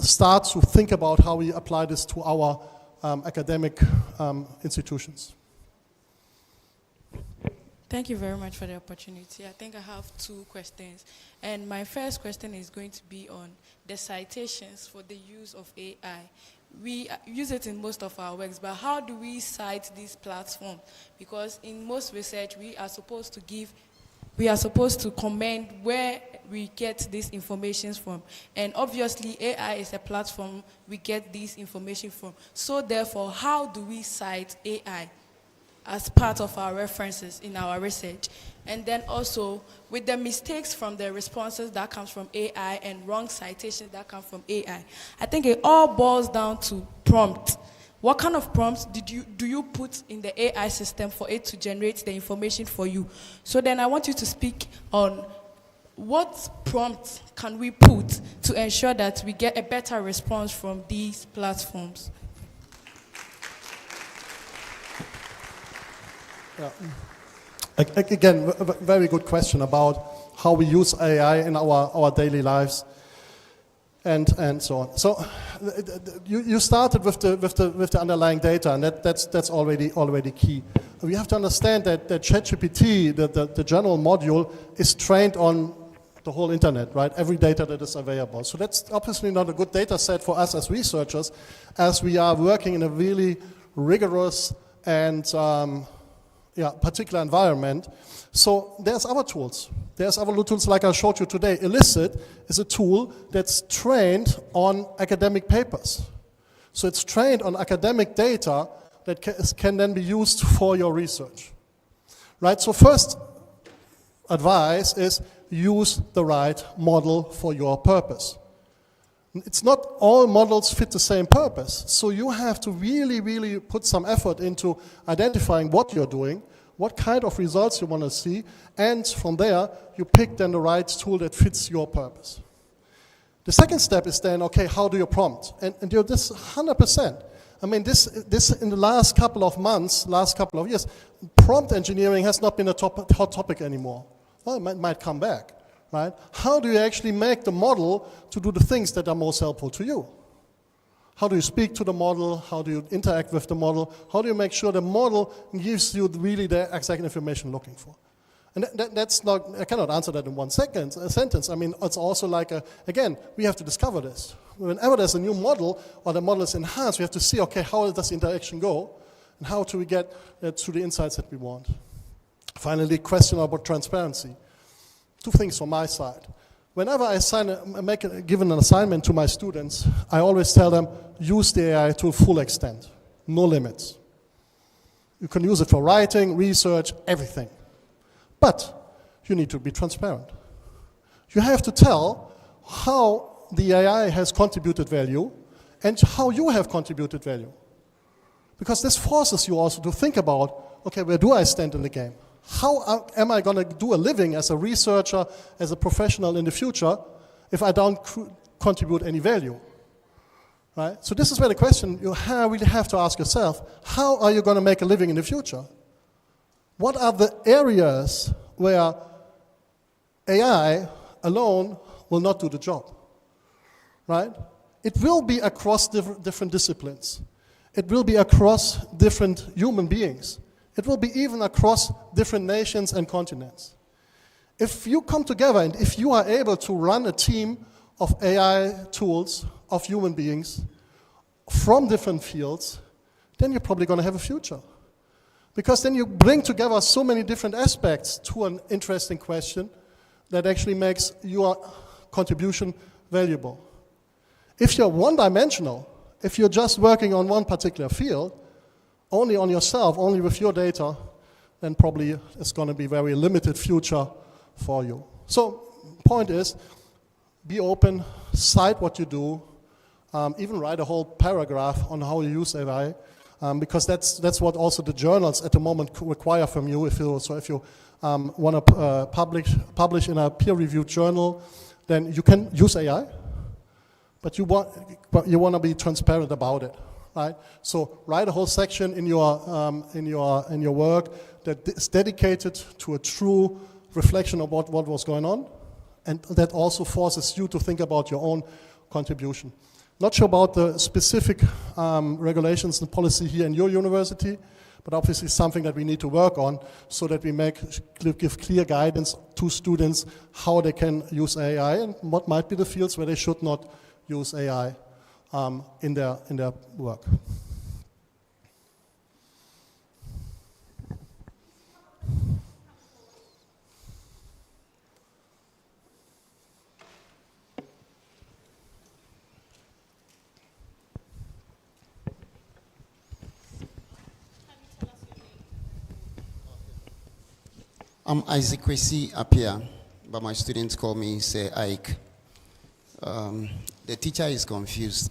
start to think about how we apply this to our academic institutions. Thank you very much for the opportunity. I think I have 2 questions. And my first question is going to be on the citations for the use of AI. We use it in most of our works, but how do we cite this platform? Because in most research, we are supposed to comment where we get these information from. And obviously, AI is a platform we get this information from. So therefore, how do we cite AI as part of our references in our research? And then also, with the mistakes from the responses that comes from AI and wrong citations that come from AI, I think it all boils down to prompt. What kind of prompts do you put in the AI system for it to generate the information for you? So then I want you to speak on what prompts can we put to ensure that we get a better response from these platforms? Yeah. Again, a very good question about how we use AI in our daily lives. and so on. So you started with the underlying data, and that's already key. We have to understand that ChatGPT, the general module, is trained on the whole internet, right? Every data that is available. So that's obviously not a good data set for us as researchers, as we are working in a really rigorous and particular environment. So there's other tools. There's other tools like I showed you today. Elicit is a tool that's trained on academic papers. So it's trained on academic data that can then be used for your research. Right, so first advice is use the right model for your purpose. It's not all models fit the same purpose, so you have to really, really put some effort into identifying what you're doing, what kind of results you want to see, and from there, you pick then the right tool that fits your purpose. The second step is then, okay, how do you prompt? And you're this 100%. I mean, this in the last couple of months, last couple of years, prompt engineering has not been a hot topic anymore. Well, it might come back, right? How do you actually make the model to do the things that are most helpful to you? How do you speak to the model? How do you interact with the model? How do you make sure the model gives you really the exact information you're looking for? And that's not, I cannot answer that in a sentence. I mean, it's also like, again, we have to discover this. Whenever there's a new model or the model is enhanced, we have to see, okay, how does the interaction go? And how do we get to the insights that we want? Finally, question about transparency. Two things from my side. Whenever I give an assignment to my students, I always tell them, use the AI to a full extent, no limits. You can use it for writing, research, everything. But you need to be transparent. You have to tell how the AI has contributed value and how you have contributed value. Because this forces you also to think about, okay, where do I stand in the game? How am I going to do a living as a researcher, as a professional in the future, if I don't contribute any value? Right? So this is where the question you really have to ask yourself, how are you going to make a living in the future? What are the areas where AI alone will not do the job? Right? It will be across different disciplines. It will be across different human beings. It will be even across different nations and continents. If you come together and if you are able to run a team of AI tools, of human beings, from different fields, then you're probably going to have a future. Because then you bring together so many different aspects to an interesting question that actually makes your contribution valuable. If you're one-dimensional, if you're just working on one particular field, only on yourself, only with your data, then probably it's going to be a very limited future for you. So, point is, be open, cite what you do, even write a whole paragraph on how you use AI, because that's what also the journals at the moment require from you. If you want to publish in a peer-reviewed journal, then you can use AI, but you want to be transparent about it. Right? So write a whole section in your work that is dedicated to a true reflection of what was going on, and that also forces you to think about your own contribution. Not sure about the specific regulations and policy here in your university, but obviously something that we need to work on so that we give clear guidance to students how they can use AI and what might be the fields where they should not use AI. In their work. I'm Isaac Kwesi Apia, but my students call me Sir Ike. The teacher is confused.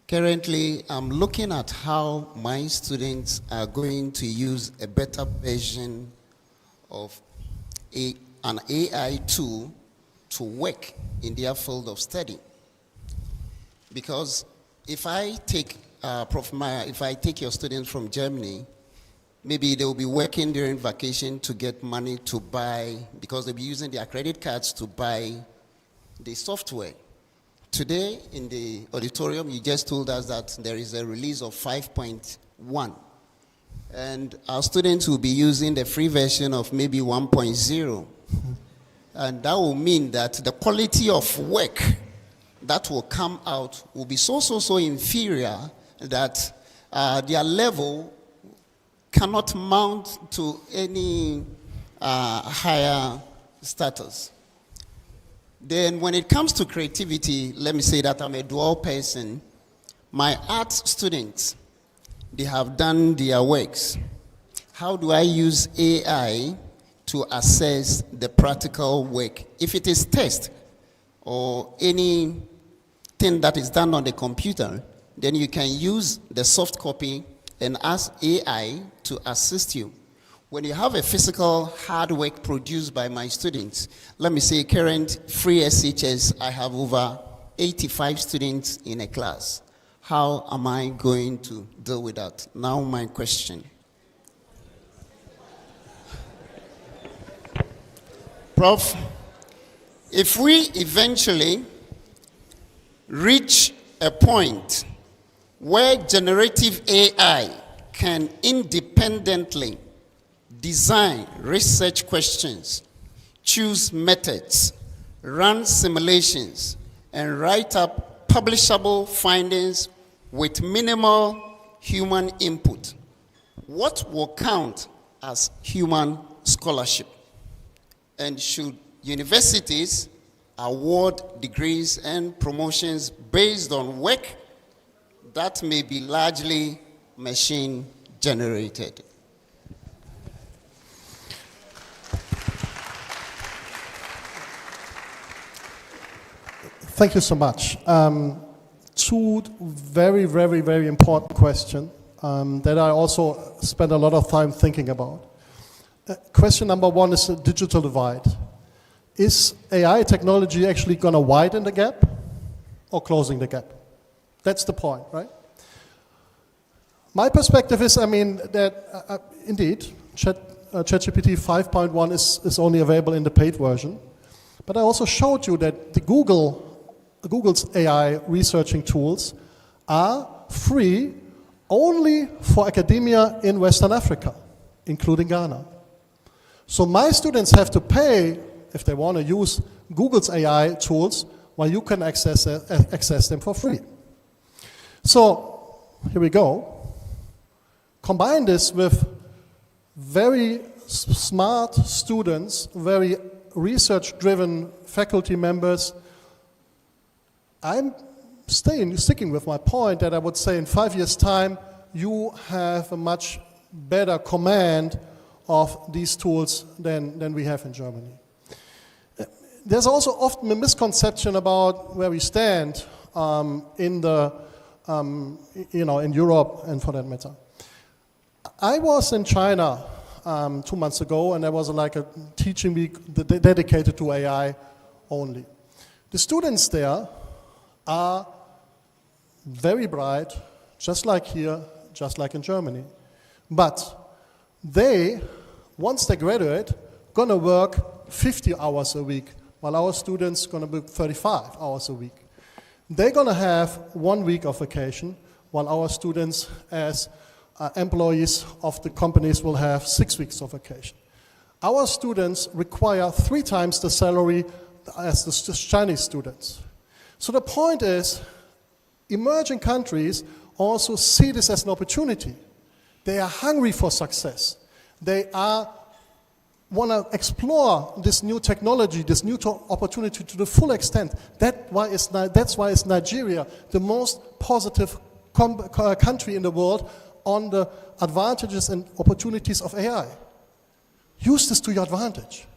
Currently, I'm looking at how my students are going to use a better version of an AI tool to work in their field of study. Because if I take Prof. Meyer, if I take your students from Germany, maybe they will be working during vacation to get money to buy, because they'll be using their credit cards to buy the software. Today, in the auditorium, you just told us that there is a release of 5.1. And our students will be using the free version of maybe 1.0. And that will mean that the quality of work that will come out will be so inferior that their level cannot mount to any higher status. Then when it comes to creativity, let me say that I'm a dual person. My art students, they have done their works. How do I use AI to assess the practical work? If it is test or anything that is done on the computer, then you can use the soft copy and ask AI to assist you. When you have a physical hard work produced by my students, let me say current free SHS, I have over 85 students in a class. How am I going to deal with that? Now my question. Prof, if we eventually reach a point where generative AI can independently design research questions, choose methods, run simulations, and write up publishable findings with minimal human input, what will count as human scholarship? And should universities award degrees and promotions based on work that may be largely machine generated? Thank you so much. Two very, very, very important questions that I also spent a lot of time thinking about. Question number one is the digital divide. Is AI technology actually going to widen the gap or closing the gap? That's the point, right? My perspective is, that indeed, ChatGPT 5.1 is only available in the paid version. But I also showed you that Google's AI researching tools are free only for academia in Western Africa, including Ghana. So my students have to pay if they want to use Google's AI tools, while you can access them for free. So here we go. Combine this with very smart students, very research-driven faculty members. I'm sticking with my point that I would say in 5 years' time, you have a much better command of these tools than we have in Germany. There's also often a misconception about where we stand in Europe and for that matter. I was in China 2 months ago, and there was like a teaching week dedicated to AI only. The students there are very bright, just like here, just like in Germany. But they, once they graduate, gonna work 50 hours a week, while our students gonna work 35 hours a week. They're gonna have 1 week of vacation, while our students as employees of the companies will have 6 weeks of vacation. Our students require 3 times the salary as the Chinese students. So the point is, emerging countries also see this as an opportunity. They are hungry for success. They want to explore this new technology, this new opportunity to the full extent. That's why it's Nigeria, the most positive country in the world on the advantages and opportunities of AI. Use this to your advantage.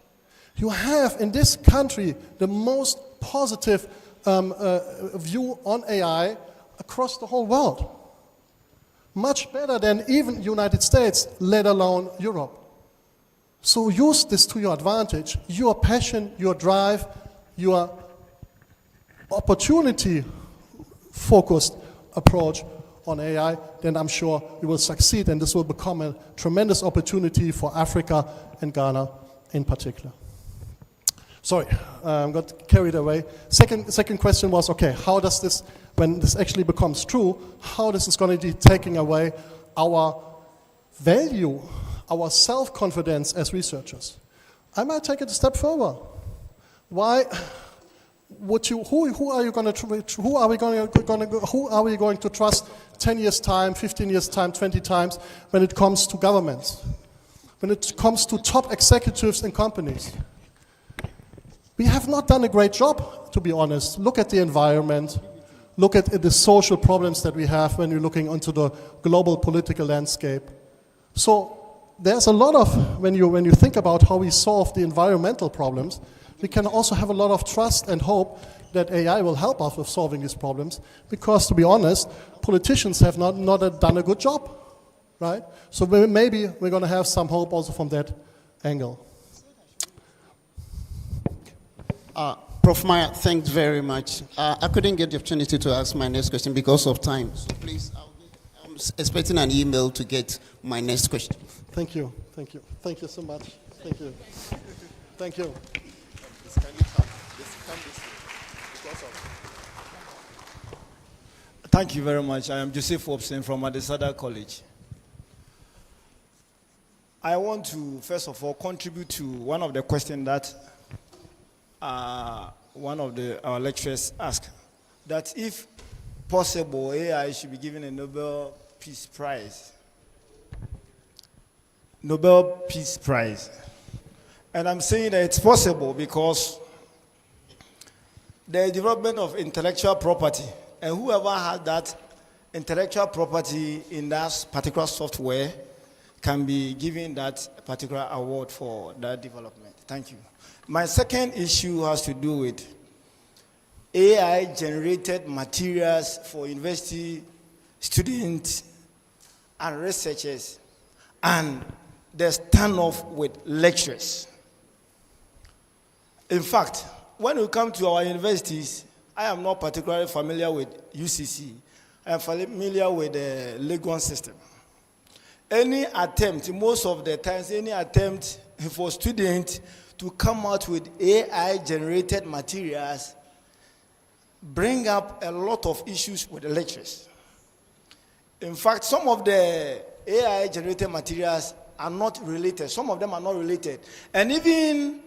You have in this country the most positive view on AI across the whole world. Much better than even United States, let alone Europe. So use this to your advantage. Your passion, your drive, your opportunity-focused approach on AI, then I'm sure you will succeed, and this will become a tremendous opportunity for Africa and Ghana in particular. Sorry, got carried away. Second question was, okay, how does this, when this actually becomes true, how this is going to be taking away our value, our self-confidence as researchers? I might take it a step further. Why would you? Who are you going to? Who are we going to trust 10 years time, 15 years time, 20 times when it comes to governments, when it comes to top executives in companies? We have not done a great job, to be honest. Look at the environment. Look at the social problems that we have when you're looking into the global political landscape. So there's a lot of, when you think about how we solve the environmental problems, we can also have a lot of trust and hope that AI will help us with solving these problems, because, to be honest, politicians have not done a good job, right? So maybe we're going to have some hope also from that angle. Prof. Meyer, thanks very much. I couldn't get the opportunity to ask my next question because of time. So please, I'm expecting an email to get my next question. Thank you. Thank you. Thank you so much. Thank you. Thank you. Thank you very much. I am Joseph Wobson from Adesada College. I want to, first of all, contribute to one of the questions that one of our lecturers asked, that if possible, AI should be given a Nobel Peace Prize. Nobel Peace Prize. And I'm saying that it's possible because the development of intellectual property, and whoever had that intellectual property in that particular software can be given that particular award for that development. Thank you. My second issue has to do with AI-generated materials for university students and researchers, and the standoff with lecturers. In fact, when we come to our universities, I am not particularly familiar with UCC. I am familiar with the Legon system. Any attempt, most of the times, any attempt for students to come out with AI-generated materials bring up a lot of issues with the lecturers. In fact, some of the AI-generated materials are not related. Some of them are not related. And even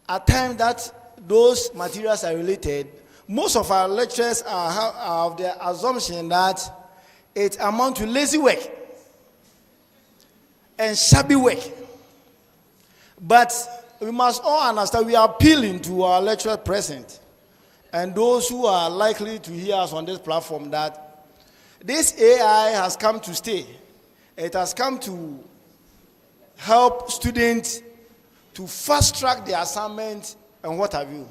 at times that those materials are related, most of our lecturers are of the assumption that it amounts to lazy work and shabby work. But we must all understand we are appealing to our lecturers present and those who are likely to hear us on this platform that this AI has come to stay. It has come to help students to fast-track their assignments and what have you.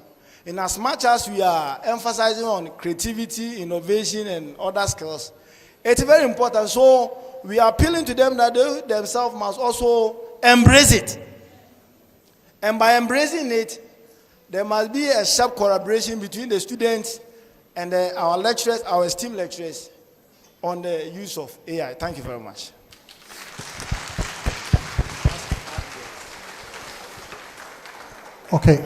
In as much as we are emphasizing on creativity, innovation, and other skills, it's very important. So we are appealing to them that they themselves must also embrace it. And by embracing it, there must be a sharp collaboration between the students and our lecturers, our esteemed lecturers, on the use of AI. Thank you very much. Okay,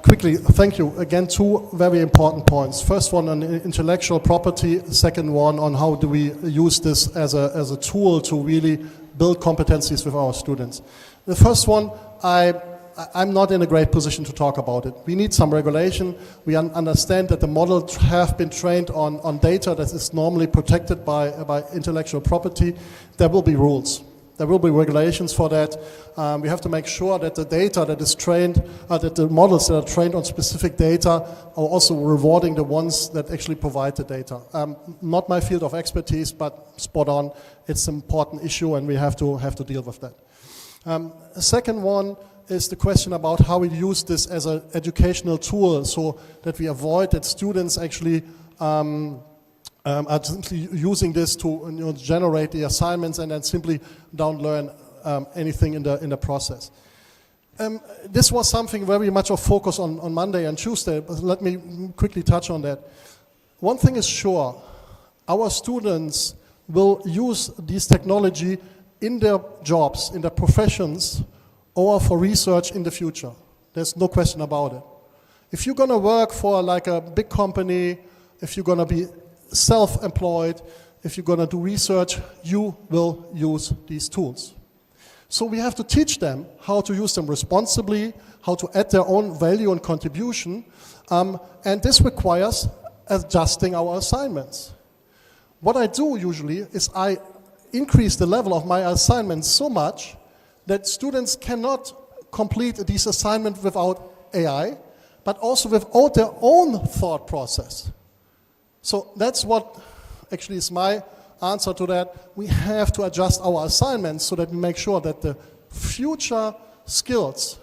quickly, thank you. Again, two very important points. First one on intellectual property, second one on how do we use this as a tool to really build competencies with our students. The first one, I'm not in a great position to talk about it. We need some regulation. We understand that the models have been trained on data that is normally protected by intellectual property. There will be rules. There will be regulations for that. We have to make sure that the data that is trained, that the models that are trained on specific data are also rewarding the ones that actually provide the data. Not my field of expertise, but spot on. It's an important issue, and we have to deal with that. The second one is the question about how we use this as an educational tool so that we avoid that students actually are simply using this to generate the assignments and then simply don't learn anything in the process. This was something very much of focus on Monday and Tuesday, but let me quickly touch on that. One thing is sure, our students will use this technology in their jobs, in their professions, or for research in the future. There's no question about it. If you're going to work for like a big company, if you're going to be self-employed, if you're going to do research, you will use these tools. So we have to teach them how to use them responsibly, how to add their own value and contribution, and this requires adjusting our assignments. What I do usually is I increase the level of my assignments so much that students cannot complete these assignments without AI, but also without their own thought process. So that's what actually is my answer to that. We have to adjust our assignments so that we make sure that the future skills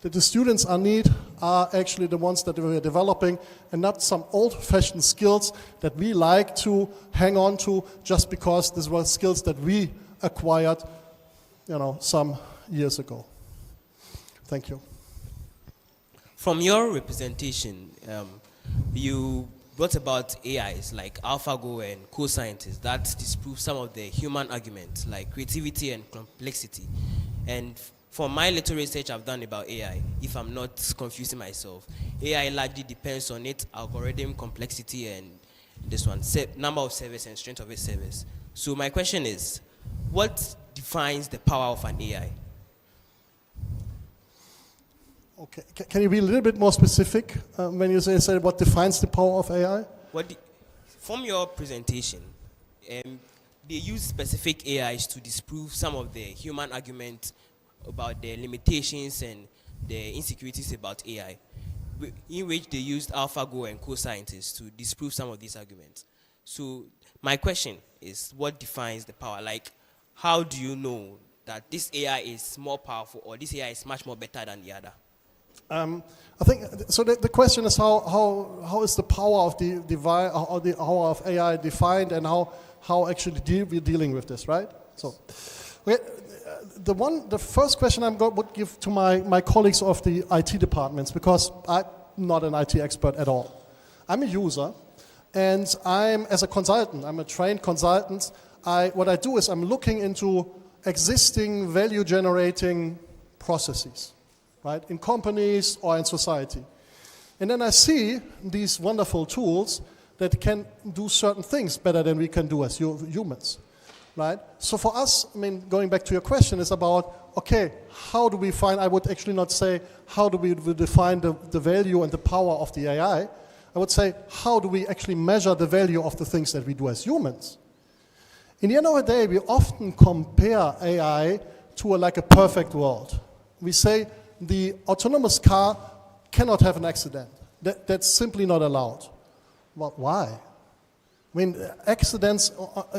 that the students need are actually the ones that we're developing and not some old-fashioned skills that we like to hang on to just because these were skills that we acquired, some years ago. Thank you. From your representation, you brought about AIs like AlphaGo and co-scientists that disprove some of the human arguments like creativity and complexity. And for my little research I've done about AI, if I'm not confusing myself, AI largely depends on its algorithm complexity and this one, number of servers and strength of its servers. So my question is, what defines the power of an AI? Okay, can you be a little bit more specific when you say what defines the power of AI? From your presentation, they use specific AIs to disprove some of the human arguments about the limitations and the insecurities about AI, in which they used AlphaGo and co-scientists to disprove some of these arguments. So my question is, what defines the power? Like, how do you know that this AI is more powerful or this AI is much more better than the other? I think so. The question is how is the power of the power of AI defined, and how actually we're dealing with this, right? So, okay, the first question would give to my colleagues of the IT departments, because I'm not an IT expert at all. I'm a user, and as a consultant, I'm a trained consultant. What I do is I'm looking into existing value generating processes, right, in companies or in society. And then I see these wonderful tools that can do certain things better than we can do as humans, right? So for us, going back to your question, is about, okay, how do we find, I would actually not say, how do we define the value and the power of the AI? I would say, how do we actually measure the value of the things that we do as humans? In the end of the day, we often compare AI to a perfect world. We say, the autonomous car cannot have an accident. That's simply not allowed. Well, why? Accidents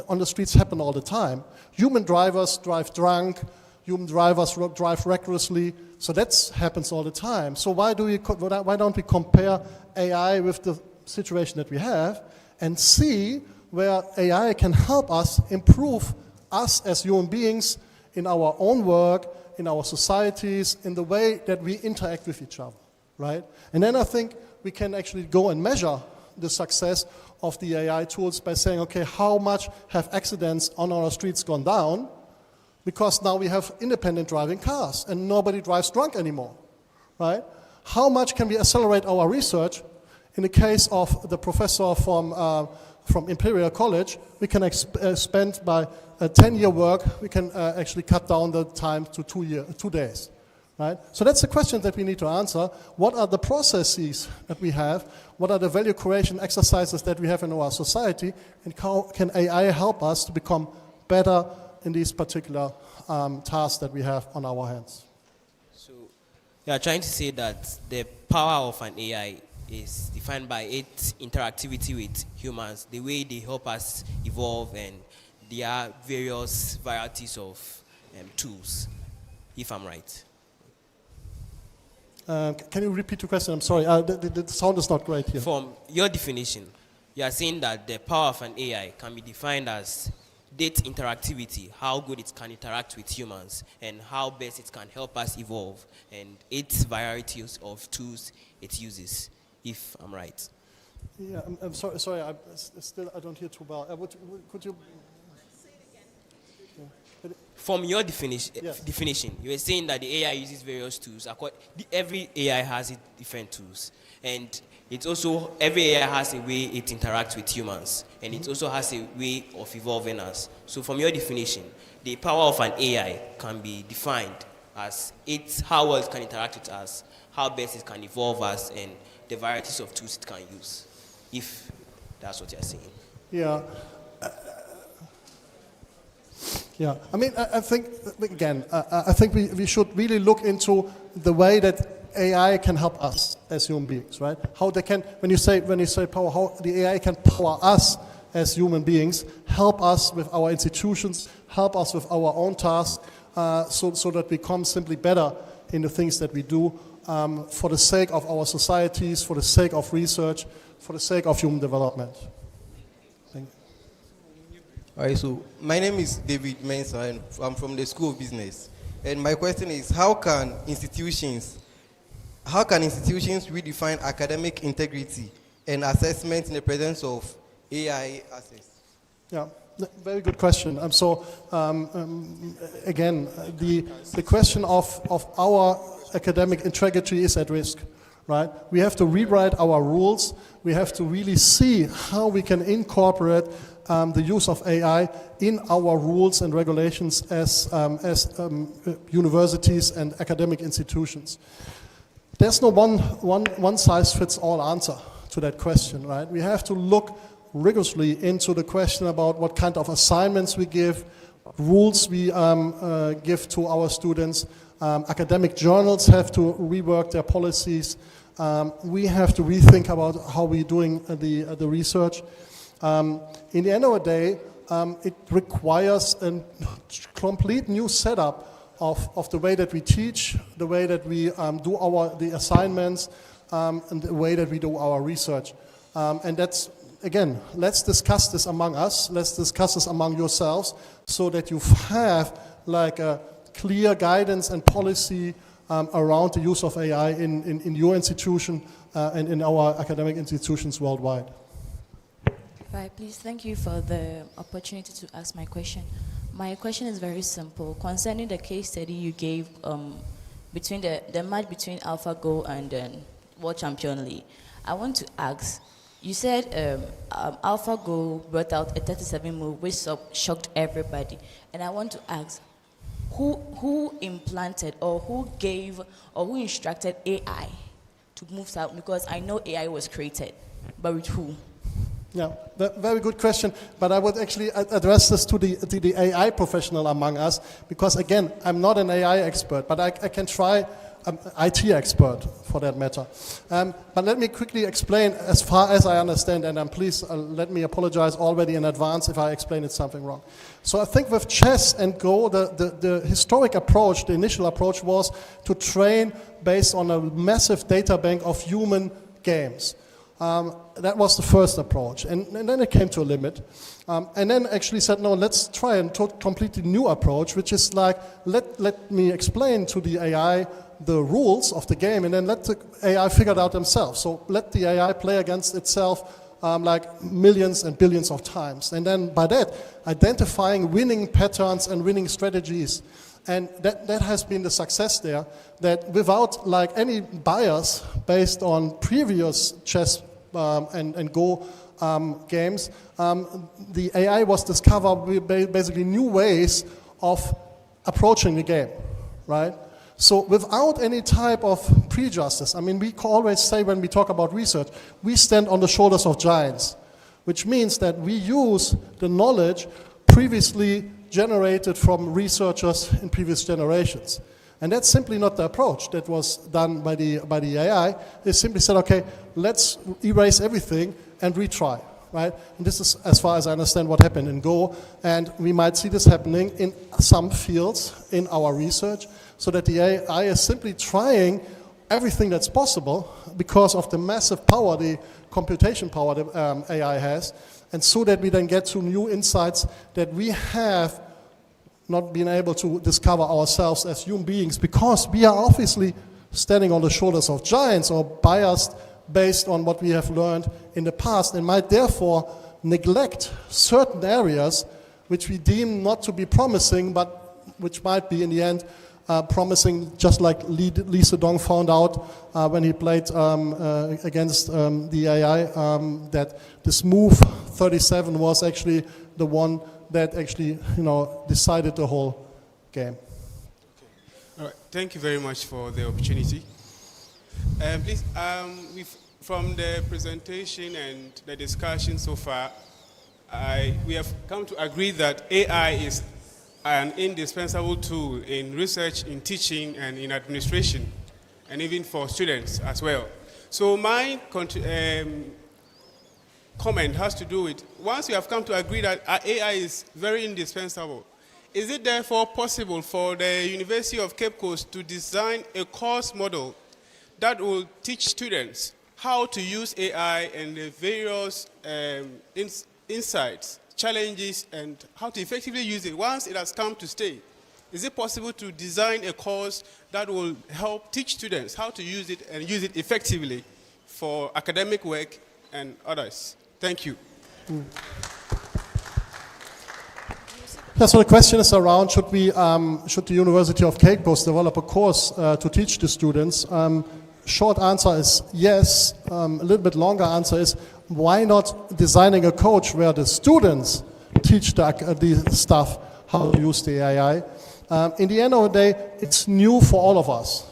on the streets happen all the time. Human drivers drive drunk, human drivers drive recklessly, so that happens all the time. So why don't we compare AI with the situation that we have and see where AI can help us improve us as human beings in our own work, in our societies, in the way that we interact with each other, right? And then I think we can actually go and measure the success of the AI tools by saying, okay, how much have accidents on our streets gone down? Because now we have independent driving cars and nobody drives drunk anymore, right? How much can we accelerate our research? In the case of the professor from Imperial College, we can spend by a 10-year work, we can actually cut down the time to 2 days, right? So that's the question that we need to answer. What are the processes that we have? What are the value creation exercises that we have in our society? And how can AI help us to become better in these particular tasks that we have on our hands? So you are trying to say that the power of an AI is defined by its interactivity with humans, the way they help us evolve, and there are various varieties of tools, if I'm right. Can you repeat the question? I'm sorry, the sound is not great here. From your definition, you are saying that the power of an AI can be defined as its interactivity, how good it can interact with humans, and how best it can help us evolve, and its varieties of tools it uses, if I'm right. Yeah, I'm sorry, I don't hear too well. Could you... from your definition, Yes. you were saying that the AI uses various tools. Every AI has different tools, and it's also every AI has a way it interacts with humans, and it also has a way of evolving us. So, from your definition, the power of an AI can be defined as how well it can interact with us, how best it can evolve us, and the varieties of tools it can use. If that's what you're saying. Yeah. Yeah, I mean, I think, again, I think we should really look into the way that AI can help us as human beings, right? How they can, when you say power, how the AI can power us as human beings, help us with our institutions, help us with our own tasks, so that we become simply better in the things that we do, for the sake of our societies, for the sake of research, for the sake of human development. All right, so my name is David Mensah, and I'm from the School of Business. And my question is, how can institutions redefine academic integrity and assessment in the presence of AI access? Yeah, very good question. Again, the question of our academic integrity is at risk, right? We have to rewrite our rules. We have to really see how we can incorporate the use of AI in our rules and regulations as universities and academic institutions. There's no one size fits all answer to that question, right? We have to look rigorously into the question about what kind of assignments we give, rules we give to our students. Academic journals have to rework their policies. We have to rethink about how we're doing the research. In the end of the day, it requires a complete new setup of the way that we teach, the way that we do the assignments, and the way that we do our research. And that's, again, let's discuss this among us, let's discuss this among yourselves, so that you have like a clear guidance and policy around the use of AI in your institution and in our academic institutions worldwide. Right, please, thank you for the opportunity to ask my question. My question is very simple. Concerning the case study you gave between the match between AlphaGo and World Champion League, I want to ask, you said AlphaGo brought out a 37 move which shocked everybody. And I want to ask, who implanted or who gave or who instructed AI to move out? Because I know AI was created, but with who? Yeah, very good question. But I would actually address this to the AI professional among us, because again, I'm not an AI expert, but I can try IT expert for that matter. But let me quickly explain as far as I understand, and please let me apologize already in advance if I explain it something wrong. So I think with chess and Go, the historic approach, the initial approach was to train based on a massive data bank of human games. That was the first approach, and then it came to a limit. And then actually said, no, let's try a completely new approach, which is like, let me explain to the AI the rules of the game, and then let the AI figure it out themselves. So let the AI play against itself like millions and billions of times. And then by that, identifying winning patterns and winning strategies. And that has been the success there, that without like any bias based on previous chess and Go games, the AI was discovered basically new ways of approaching the game, right? So without any type of prejudice, I mean, we always say when we talk about research, we stand on the shoulders of giants, which means that we use the knowledge previously generated from researchers in previous generations. And that's simply not the approach that was done by the AI. They simply said, okay, let's erase everything and retry, right? And this is, as far as I understand, what happened in Go. And we might see this happening in some fields in our research, so that the AI is simply trying everything that's possible because of the massive power, the computation power that AI has, and so that we then get to new insights that we have not been able to discover ourselves as human beings, because we are obviously standing on the shoulders of giants or biased based on what we have learned in the past, and might therefore neglect certain areas which we deem not to be promising, but which might be in the end promising, just like Lee Sedong found out when he played against the AI, that this move 37 was actually the one that actually, decided the whole game. All right. Thank you very much for the opportunity. Please, from the presentation and the discussion so far, we have come to agree that AI is an indispensable tool in research, in teaching, and in administration, and even for students as well. So my comment has to do with, once we have come to agree that AI is very indispensable, is it therefore possible for the University of Cape Coast to design a course model that will teach students how to use AI and the various insights, challenges, and how to effectively use it once it has come to stay? Is it possible to design a course that will help teach students how to use it and use it effectively for academic work and others? Thank you. Yeah, so the question is around, should the University of Cape Coast develop a course to teach the students? Short answer is yes. A little bit longer answer is, why not designing a coach where the students teach the staff how to use the AI? In the end of the day, it's new for all of us,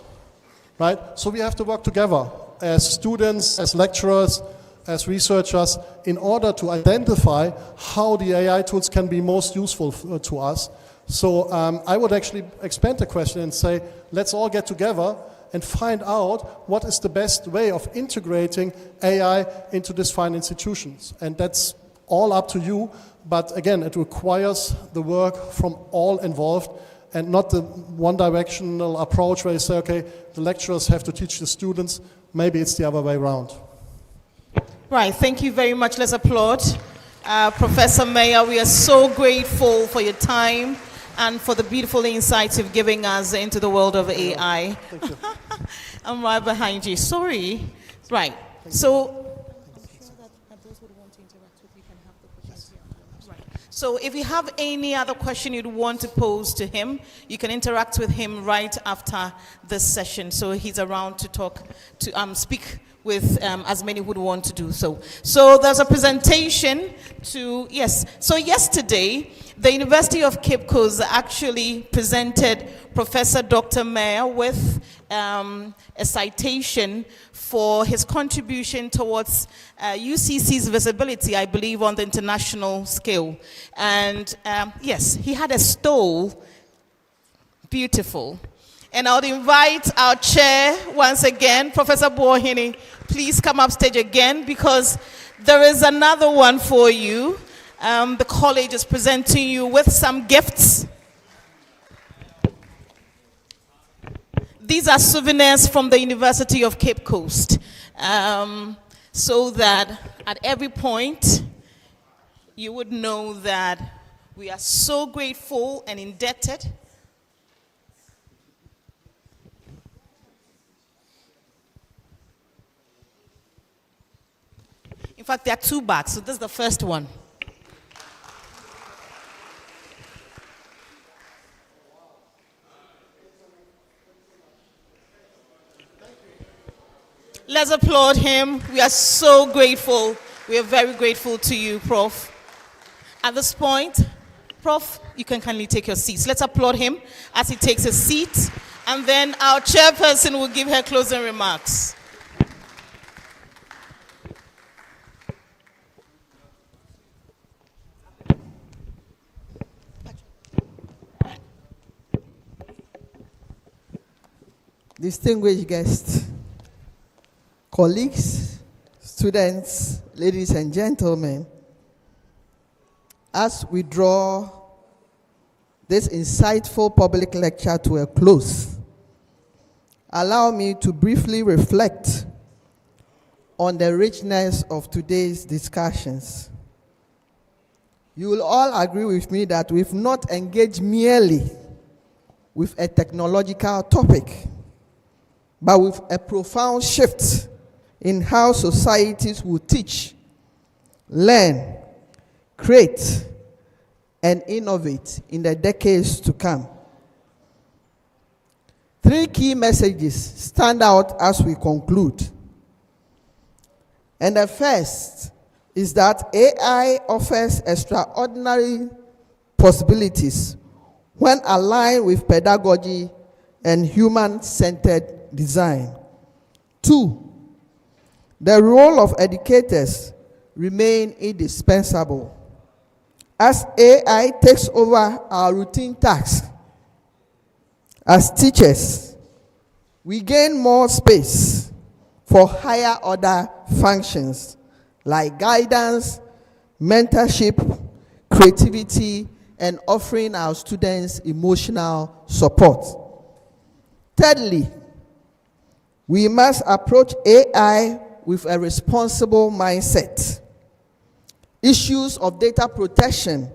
right? So we have to work together as students, as lecturers, as researchers, in order to identify how the AI tools can be most useful to us. So I would actually expand the question and say, let's all get together and find out what is the best way of integrating AI into these fine institutions. And that's all up to you, but again, it requires the work from all involved and not the one-directional approach where you say, okay, the lecturers have to teach the students. Maybe it's the other way around. Right, thank you very much. Let's applaud Professor Meyer. We are so grateful for your time and for the beautiful insights you've given us into the world of AI. Thank you. I'm right behind you. Sorry. Right. So, so if you have any other question you'd want to pose to him, you can interact with him right after this session. So he's around to talk, to speak with as many who would want to do so. So there's a presentation to, yes. So yesterday, the University of Cape Coast actually presented Professor Dr. Meyer with a citation for his contribution towards UCC's visibility, I believe, on the international scale. And yes, he had a stole, beautiful. And I would invite our chair once again, Professor Bohini, please come up stage again, because there is another one for you. The college is presenting you with some gifts. These are souvenirs from the University of Cape Coast, so that at every point you would know that we are so grateful and indebted. In fact, there are two bags, so this is the first one. Let's applaud him. We are so grateful. We are very grateful to you, Prof. At this point, Prof, you can kindly take your seats. Let's applaud him as he takes a seat, and then our chairperson will give her closing remarks. Distinguished guests, colleagues, students, ladies and gentlemen, as we draw this insightful public lecture to a close, allow me to briefly reflect on the richness of today's discussions. You will all agree with me that we've not engaged merely with a technological topic, but with a profound shift in how societies will teach, learn, create, and innovate in the decades to come. 3 key messages stand out as we conclude. And the first is that AI offers extraordinary possibilities when aligned with pedagogy and human-centered design. 2, the role of educators remain indispensable. As AI takes over our routine tasks, as teachers, we gain more space for higher order functions like guidance, mentorship, creativity, and offering our students emotional support. Thirdly, we must approach AI with a responsible mindset. Issues of data protection,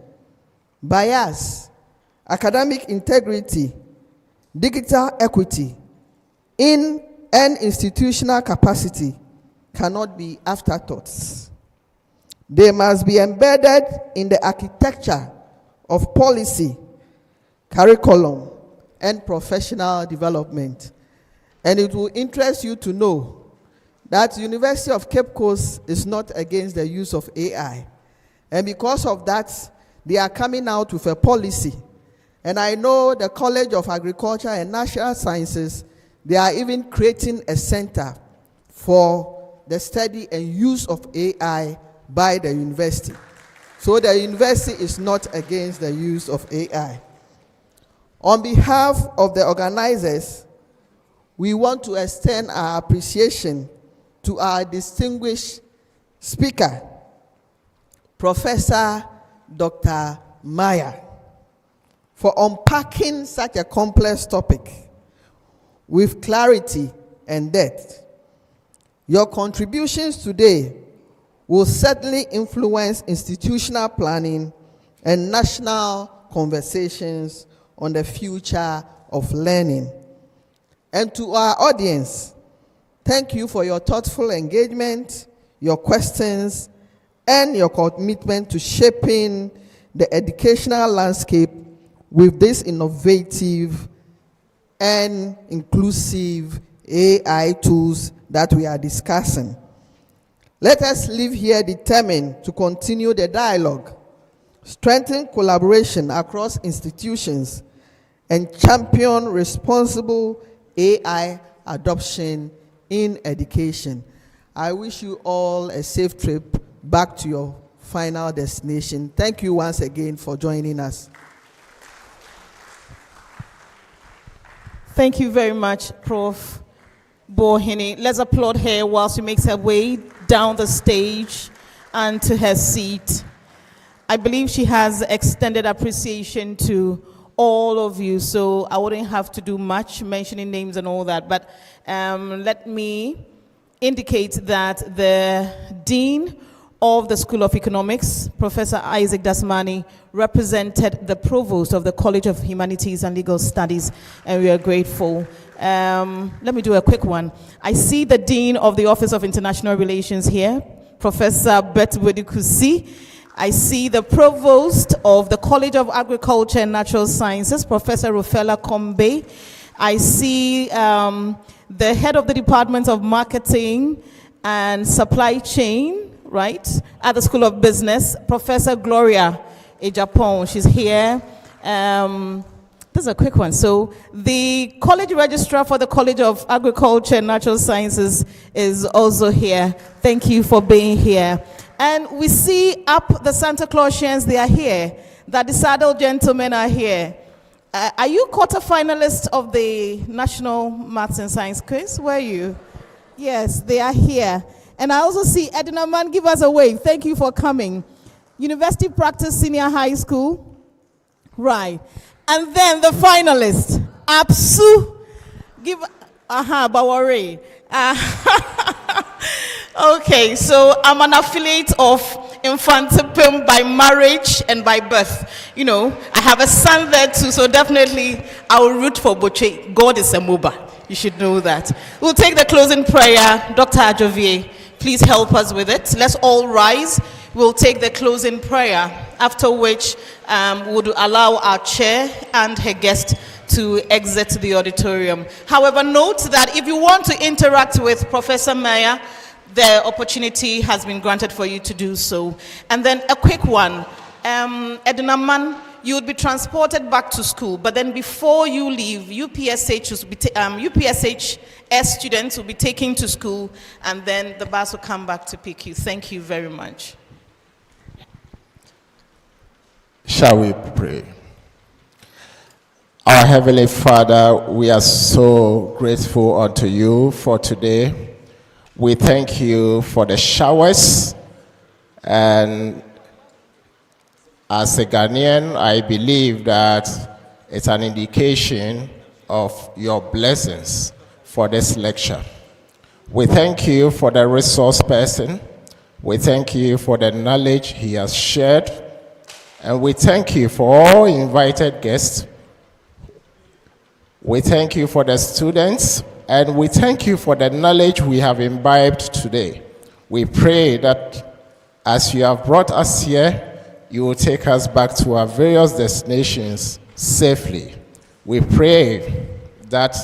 bias, academic integrity, digital equity, and institutional capacity cannot be afterthoughts. They must be embedded in the architecture of policy, curriculum, and professional development. And it will interest you to know that the University of Cape Coast is not against the use of AI. And because of that, they are coming out with a policy. And I know the College of Agriculture and Natural Sciences, they are even creating a center for the study and use of AI by the university. So the university is not against the use of AI. On behalf of the organizers, we want to extend our appreciation to our distinguished speaker, Professor Dr. Maya, for unpacking such a complex topic with clarity and depth. Your contributions today will certainly influence institutional planning and national conversations on the future of learning. And to our audience, thank you for your thoughtful engagement, your questions, and your commitment to shaping the educational landscape with this innovative and inclusive AI tools that we are discussing. Let us leave here determined to continue the dialogue, strengthen collaboration across institutions, and champion responsible AI adoption in education. I wish you all a safe trip back to your final destination. Thank you once again for joining us. Thank you very much, Prof. Bohini. Let's applaud her while she makes her way down the stage and to her seat. I believe she has extended appreciation to all of you, so I wouldn't have to do much mentioning names and all that, but let me indicate that the Dean of the School of Economics, Professor Isaac Dasmani, represented the Provost of the College of Humanities and Legal Studies, and we are grateful. Let me do a quick one. I see the Dean of the Office of International Relations here, Professor Bet Wedikusi. I see the Provost of the College of Agriculture and Natural Sciences, Professor Rufella Kombe. I see the head of the Department of Marketing and Supply Chain, right, at the School of Business, Professor Gloria Ejapon. She's here. This is a quick one. So the College Registrar for the College of Agriculture and Natural Sciences is also here. Thank you for being here. And we see up the Santa Clausians, they are here. The Saddle gentlemen are here. Are you quarterfinalists of the National Maths and Science Quiz? Where are you? Yes, they are here. And I also see Edna Man, give us a wave. Thank you for coming. University Practice Senior High School. Right. And then the finalist, Apsu. Bawari. Okay, so I'm an affiliate of Infantipim by marriage and by birth. You know, I have a son there too, so definitely I will root for Boche. God is a MOBA. You should know that. We'll take the closing prayer. Dr. Ajovier, please help us with it. Let's all rise. We'll take the closing prayer, after which we would allow our chair and her guest to exit the auditorium. However, note that if you want to interact with Professor Meyer, the opportunity has been granted for you to do so. And then a quick one, Edna Mann, you would be transported back to school, but then before you leave, UPSHS students will be taken to school, and then the bus will come back to pick you. Thank you very much. Shall we pray? Our Heavenly Father, we are so grateful unto you for today. We thank you for the showers, and as a Ghanaian, I believe that it's an indication of your blessings for this lecture. We thank you for the resource person. We thank you for the knowledge he has shared. And we thank you for all invited guests. We thank you for the students. And we thank you for the knowledge we have imbibed today. We pray that as you have brought us here, you will take us back to our various destinations safely. We pray that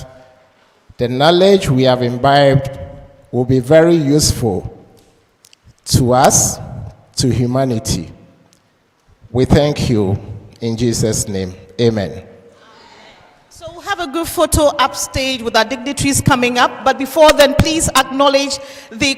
the knowledge we have imbibed will be very useful to us, to humanity. We thank you in Jesus' name. Amen. So we'll have a good photo upstage with our dignitaries coming up. But before then, please acknowledge the